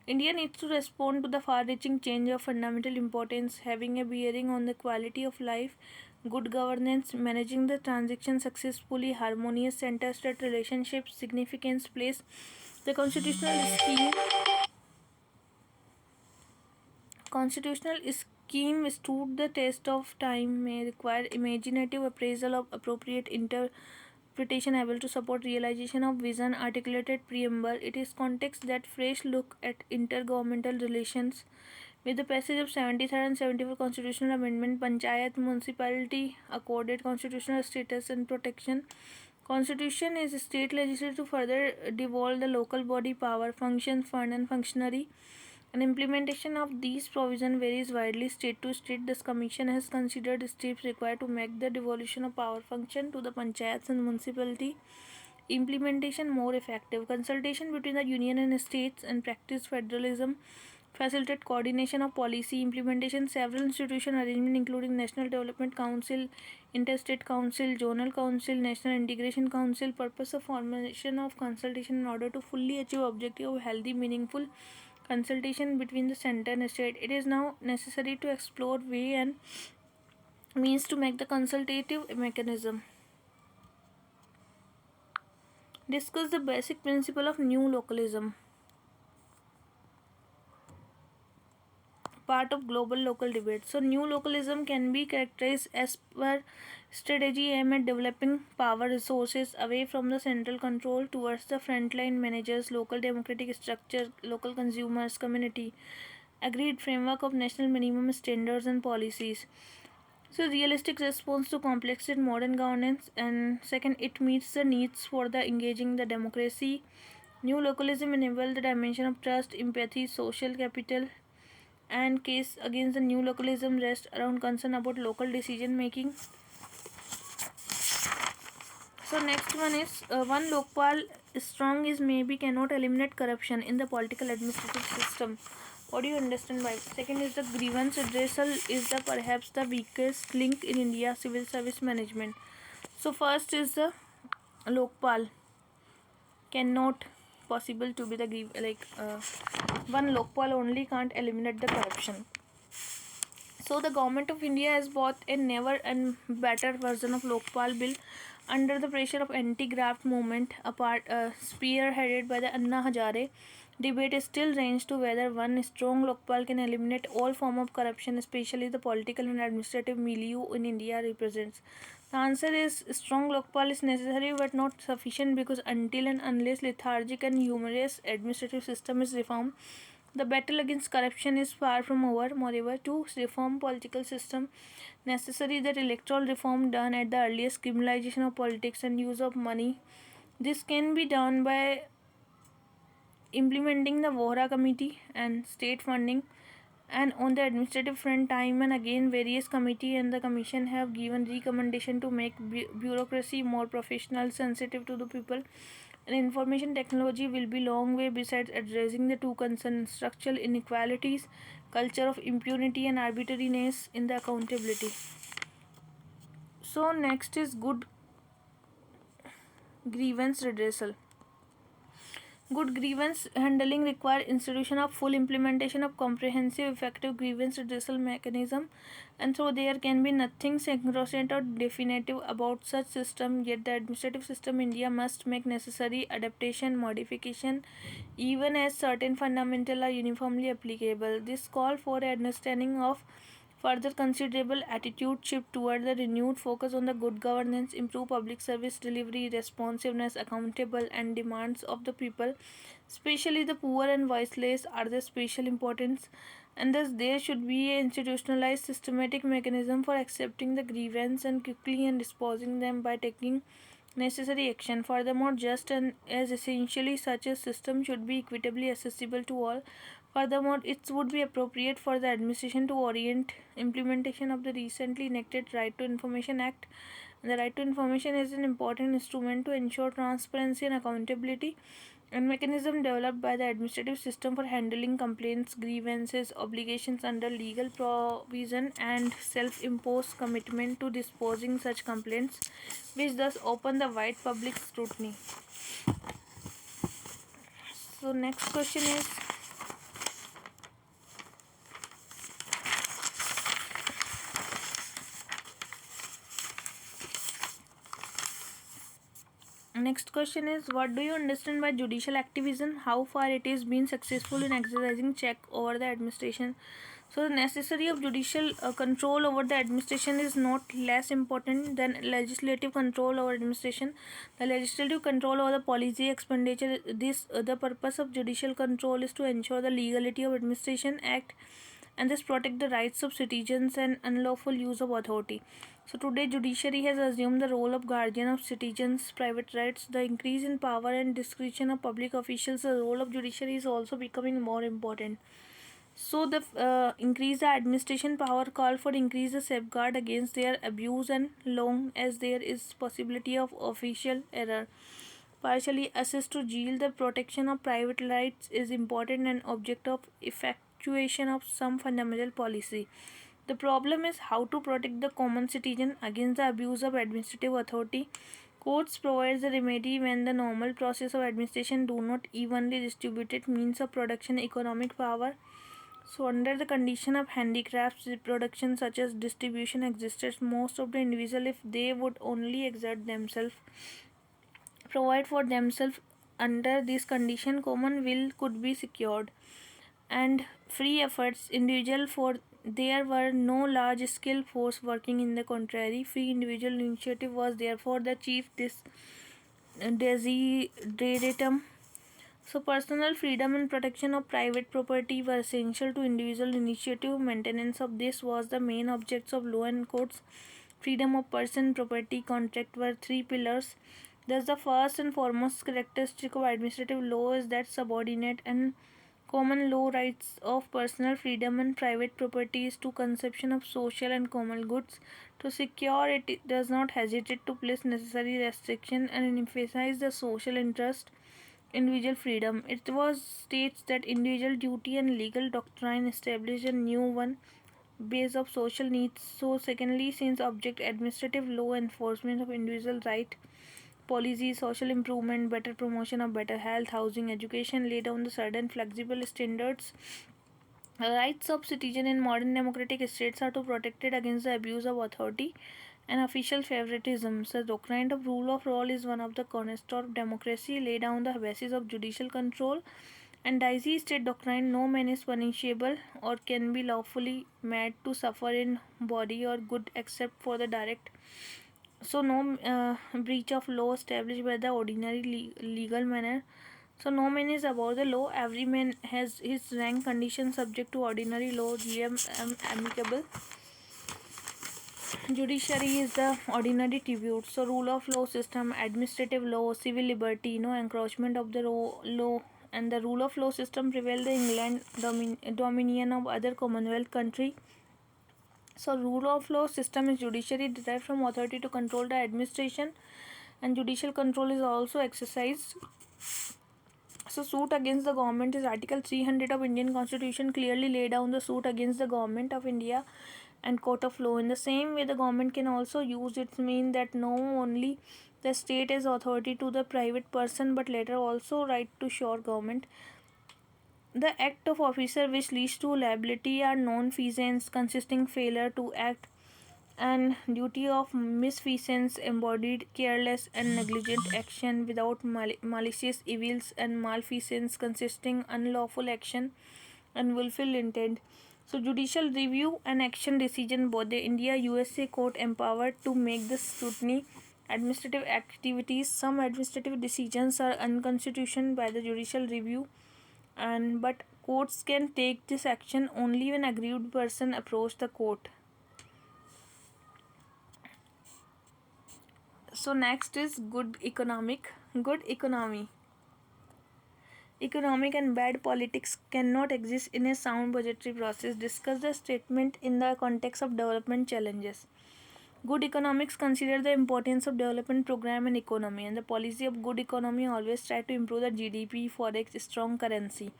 A: India needs to respond to the far-reaching change of fundamental importance, having a bearing on the quality of life, good governance, managing the transition successfully, harmonious center-state relationships, significance, place. The constitutional scheme stood the test of time, may require imaginative appraisal of appropriate interpretation able to support realization of vision, articulated preamble. It is context that fresh look at intergovernmental relations. With the passage of 73rd and 74th constitutional amendment, Panchayat municipality accorded constitutional status and protection. Constitution is state legislature to further devolve the local body power, function, fund and functionary. And implementation of these provisions varies widely state to state. This commission has considered steps required to make the devolution of power function to the panchayats and municipality implementation more effective. Consultation between the union and states and practice federalism. facilitate coordination of policy implementation. Several institution arrangements including National Development Council, Interstate Council, Zonal Council, National Integration Council, purpose of formation of consultation in order to fully achieve objective of healthy, meaningful consultation between the center and state. It is now necessary to explore way and means to make the consultative mechanism. Discuss the basic principle of new localism. Part of global local debate. So, new localism can be characterized as per strategy aimed at developing power resources away from the central control towards the frontline managers, local democratic structure, local consumers, community, agreed framework of national minimum standards and policies. So, realistic response to complexity in modern governance, and second, it meets the needs for the engaging the democracy. New localism enable the dimension of trust, empathy, social capital, and case against the new localism rests around concern about local decision making. So next one is one Lokpal strong is maybe cannot eliminate corruption in the political administrative system. What do you understand by it? Second is the grievance redressal is the perhaps the weakest link in India civil service management. So first is the Lokpal cannot possible to be the one Lokpal only can't eliminate the corruption. So the government of India has bought a never and better version of Lokpal bill under the pressure of anti-graft movement, spearheaded by the Anna Hazare. Debate is still ranged to whether one strong Lokpal can eliminate all form of corruption, especially the political and administrative milieu in India represents. The answer is strong Lokpal is necessary but not sufficient, because until and unless lethargic and humorous administrative system is reformed, the battle against corruption is far from over. Moreover, to reform political system, necessary that electoral reform done at the earliest, criminalization of politics and use of money. This can be done by implementing the Vohra Committee and state funding. And on the administrative front, time and again various committee and the commission have given recommendation to make bureaucracy more professional, sensitive to the people, and information technology will be long way besides addressing the two concerns: structural inequalities, culture of impunity, and arbitrariness in the accountability. So next is good grievance redressal. Good grievance handling require institution of full implementation of comprehensive effective grievance redressal mechanism, and so there can be nothing sacrosanct or definitive about such system, yet the administrative system India must make necessary adaptation modification even as certain fundamental are uniformly applicable. This call for an understanding of further considerable attitude shift toward the renewed focus on the good governance, improve public service delivery, responsiveness, accountable, and demands of the people, especially the poor and voiceless, are the special importance, and thus there should be a institutionalized systematic mechanism for accepting the grievance and quickly and disposing them by taking necessary action. Furthermore, just and as essentially, such a system should be equitably accessible to all. Furthermore, it would be appropriate for the administration to orient implementation of the recently enacted Right to Information Act. The Right to Information is an important instrument to ensure transparency and accountability, and mechanism developed by the administrative system for handling complaints, grievances, obligations under legal provision, and self-imposed commitment to disposing such complaints, which thus open the wide public scrutiny. So next question is, what do you understand by judicial activism? How far it is been successful in exercising check over the administration? So the necessity of judicial control over the administration is not less important than legislative control over administration. The legislative control over the policy expenditure. The purpose of judicial control is to ensure the legality of administration act, and thus protect the rights of citizens and unlawful use of authority. So today judiciary has assumed the role of guardian of citizens' private rights. The increase in power and discretion of public officials, the role of judiciary is also becoming more important. So the increase the administration power call for increase the safeguard against their abuse, and long as there is possibility of official error, partially assist to yield the protection of private rights is important and object of effectuation of some fundamental policy. The problem is how to protect the common citizen against the abuse of administrative authority. Courts provide the remedy when the normal process of administration do not evenly distributed means of production economic power. So under the condition of handicrafts reproduction such as distribution existed, most of the individual, if they would only exert themselves, provide for themselves under this condition, common will could be secured and free efforts individual, for there were no large scale force working. In the contrary, free individual initiative was therefore the chief desideratum. So personal freedom and protection of private property were essential to individual initiative. Maintenance of this was the main objects of law and courts. Freedom of person, property, contract were three pillars. Thus the first and foremost characteristic of administrative law is that subordinate and common law rights of personal freedom and private property is to conception of social and common goods. To secure it, it does not hesitate to place necessary restriction and emphasize the social interest, individual freedom. It was states that individual duty and legal doctrine established a new one base of social needs. So secondly, since object administrative law enforcement of individual right, policy, social improvement, better promotion of better health, housing, education, lay down the certain flexible standards. Rights of citizen in modern democratic states are to protected against the abuse of authority and official favoritism. So, the doctrine of rule of law is one of the cornerstones of democracy, lay down the basis of judicial control. And Dicey state doctrine: no man is punishable or can be lawfully made to suffer in body or good except for the direct. So no breach of law established by the ordinary legal manner. So no man is above the law. Every man has his rank condition subject to ordinary law. Amicable. Judiciary is the ordinary tribute. So rule of law system, administrative law, civil liberty, no encroachment of the law, and the rule of law system prevailed in England, dominion of other Commonwealth country. So rule of law system is judiciary derived from authority to control the administration, and judicial control is also exercised. So suit against the government is Article 300 of Indian Constitution clearly lay down the suit against the government of India and court of law. In the same way, the government can also use its mean that no only the state has authority to the private person but later also right to sure government. The act of officer which leads to liability are non-feasance consisting failure to act, and duty of misfeasance embodied careless and negligent action without malicious evils, and malfeasance consisting unlawful action and willful intent. So judicial review and action decision, both the India USA court empowered to make the scrutiny administrative activities. Some administrative decisions are unconstitutional by the judicial review, and but courts can take this action only when aggrieved person approach the court. So next is good economy. Economic and bad politics cannot exist in a sound budgetary process. Discuss the statement in the context of development challenges. Good economics consider the importance of development program and economy, and the policy of good economy always try to improve the GDP, forex, strong currency.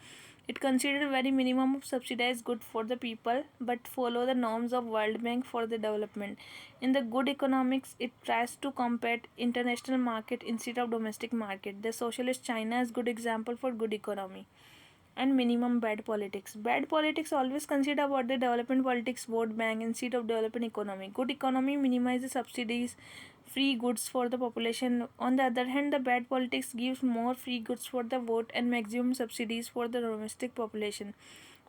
A: It considered very minimum of subsidized good for the people, but follow the norms of World Bank for the development. In the good economics, it tries to compete international market instead of domestic market. The socialist China is good example for good economy. And minimum bad politics. Bad politics always consider about the development politics vote bank instead of development economy. Good economy minimizes subsidies, free goods for the population. On the other hand, the bad politics gives more free goods for the vote and maximum subsidies for the domestic population.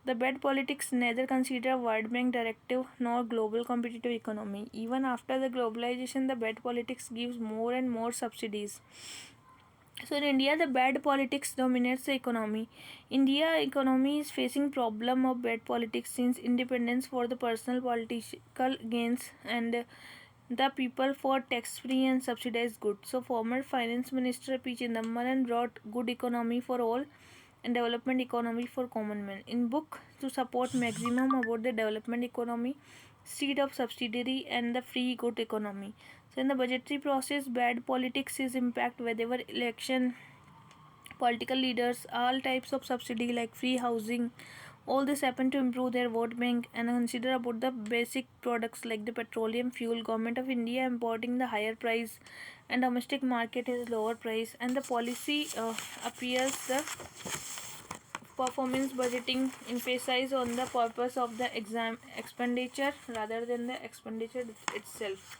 A: The bad politics neither consider World Bank directive nor global competitive economy. Even after the globalization, the bad politics gives more and more subsidies. So in India, the bad politics dominates the economy. India economy is facing problem of bad politics since independence for the personal political gains and the people for tax-free and subsidized goods. So former Finance Minister P. Chidambaram brought good economy for all and development economy for common man. In book to support maximum about the development economy, seed of subsidiary and the free good economy. So in the budgetary process, bad politics is impact wherever election, political leaders, all types of subsidy like free housing, All this happened to improve their vote bank and consider about the basic products like the petroleum fuel. Government of India importing the higher price and domestic market is lower price, and the policy appears the performance budgeting emphasize on the purpose of the exam expenditure rather than the expenditure itself.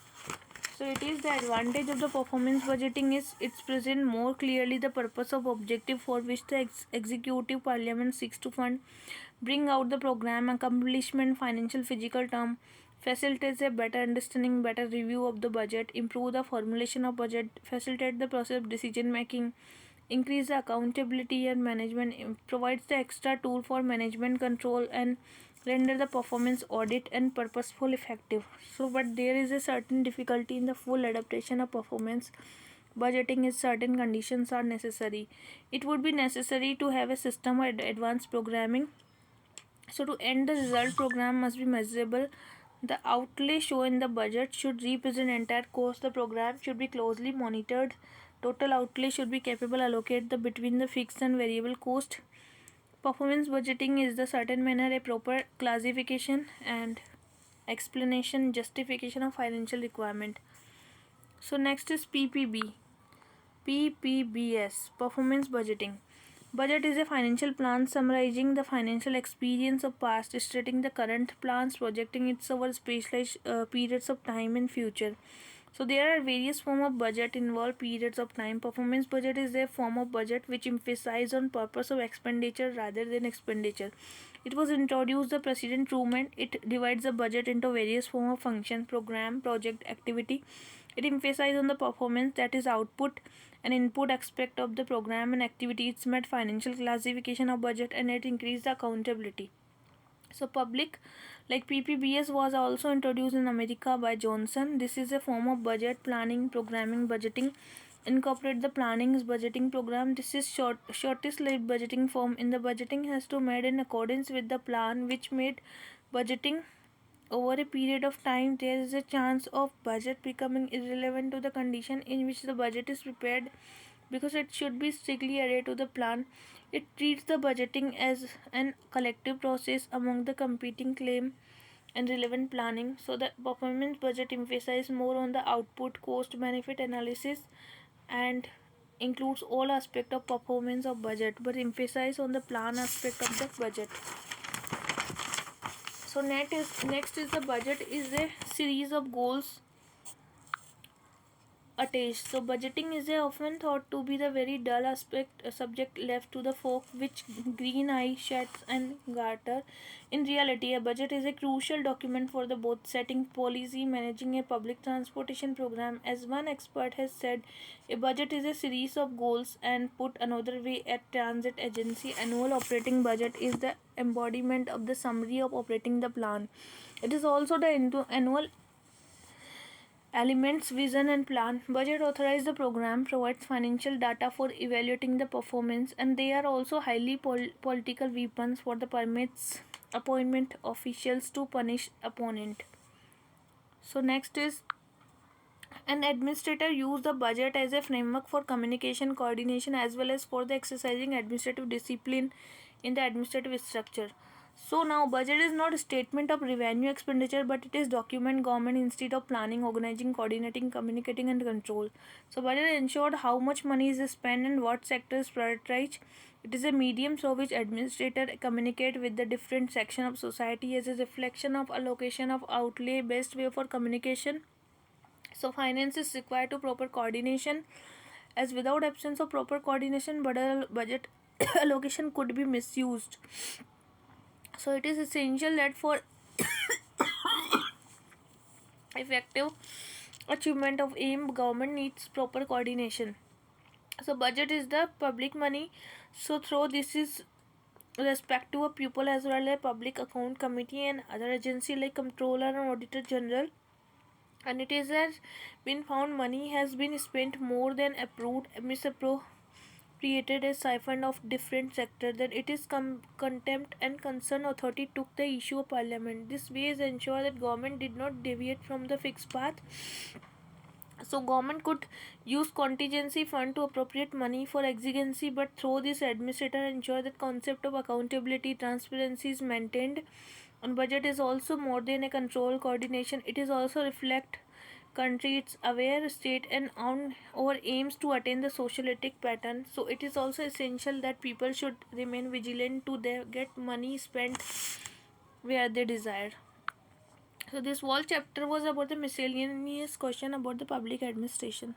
A: So it is the advantage of the performance budgeting is it's present more clearly the purpose of objective for which the executive parliament seeks to fund, bring out the program accomplishment financial physical term, facilitates a better understanding, better review of the budget, improve the formulation of budget, facilitate the process of decision making, increase the accountability and management, provides the extra tool for management control, and render the performance audit and purposeful effective. So but there is a certain difficulty in the full adaptation of performance budgeting is certain conditions are necessary. It would be necessary to have a system of advanced programming. So to end the result program must be measurable. The outlay shown in the budget should represent entire cost. The program should be closely monitored. Total outlay should be capable allocate the between the fixed and variable cost. Performance budgeting is the certain manner a proper classification and explanation justification of financial requirement. So next is PPBS performance budgeting. Budget is a financial plan summarizing the financial experience of past, stating the current plans, projecting its over specialized periods of time in future. So there are various forms of budget involve periods of time. Performance budget is a form of budget which emphasizes on purpose of expenditure rather than expenditure. It was introduced the President Truman. It divides the budget into various forms of function, program, project, activity. It emphasizes on the performance, that is output and input aspect of the program and activity. It's met financial classification of budget and it increased the accountability. So public like PPBS was also introduced in America by Johnson. This is a form of budget planning, programming, budgeting. Incorporate the planning's budgeting program. This is shortest lived budgeting form. In the budgeting has to made in accordance with the plan which made budgeting over a period of time. There is a chance of budget becoming irrelevant to the condition in which the budget is prepared because it should be strictly adhered to the plan. It treats the budgeting as an collective process among the competing claim and relevant planning. So the performance budget emphasizes more on the output cost benefit analysis and includes all aspect of performance of budget but emphasize on the plan aspect of the budget. So next is the budget is a series of goals attached. So budgeting is often thought to be the very dull aspect subject left to the folk which green eye sheds and garter. In reality, a budget is a crucial document for the both setting policy, managing a public transportation program. As one expert has said, a budget is a series of goals, and put another way, a transit agency annual operating budget is the embodiment of the summary of operating the plan. It is also the annual elements vision and plan. Budget authorize the program, provides financial data for evaluating the performance, and they are also highly political weapons for the permits appointment officials to punish opponent. So next is an administrator use the budget as a framework for communication coordination as well as for the exercising administrative discipline in the administrative structure. So now budget is not a statement of revenue expenditure but it is document government instead of planning, organizing, coordinating, communicating and control. So budget ensured how much money is spent and what sectors prioritized. It is a medium through which administrator communicate with the different section of society as a reflection of allocation of outlay best way for communication. So finance is required to proper coordination as without absence of proper coordination budget allocation could be misused. So it is essential that for effective achievement of aim government needs proper coordination. So budget is the public money, so through this is respect to a pupil as well as public account committee and other agency like comptroller and auditor general, and it is has been found money has been spent more than approved misappropriated a siphon of different sector, then it is contempt and concerned authority took the issue of parliament. This way is ensure that government did not deviate from the fixed path. So government could use contingency fund to appropriate money for exigency, but through this administrator ensure that concept of accountability, transparency is maintained. And budget is also more than a control coordination. It is also reflect country, it's aware state and on or aims to attain the socialistic pattern. So it is also essential that people should remain vigilant to their get money spent where they desire. So this whole chapter was about the miscellaneous question about the public administration.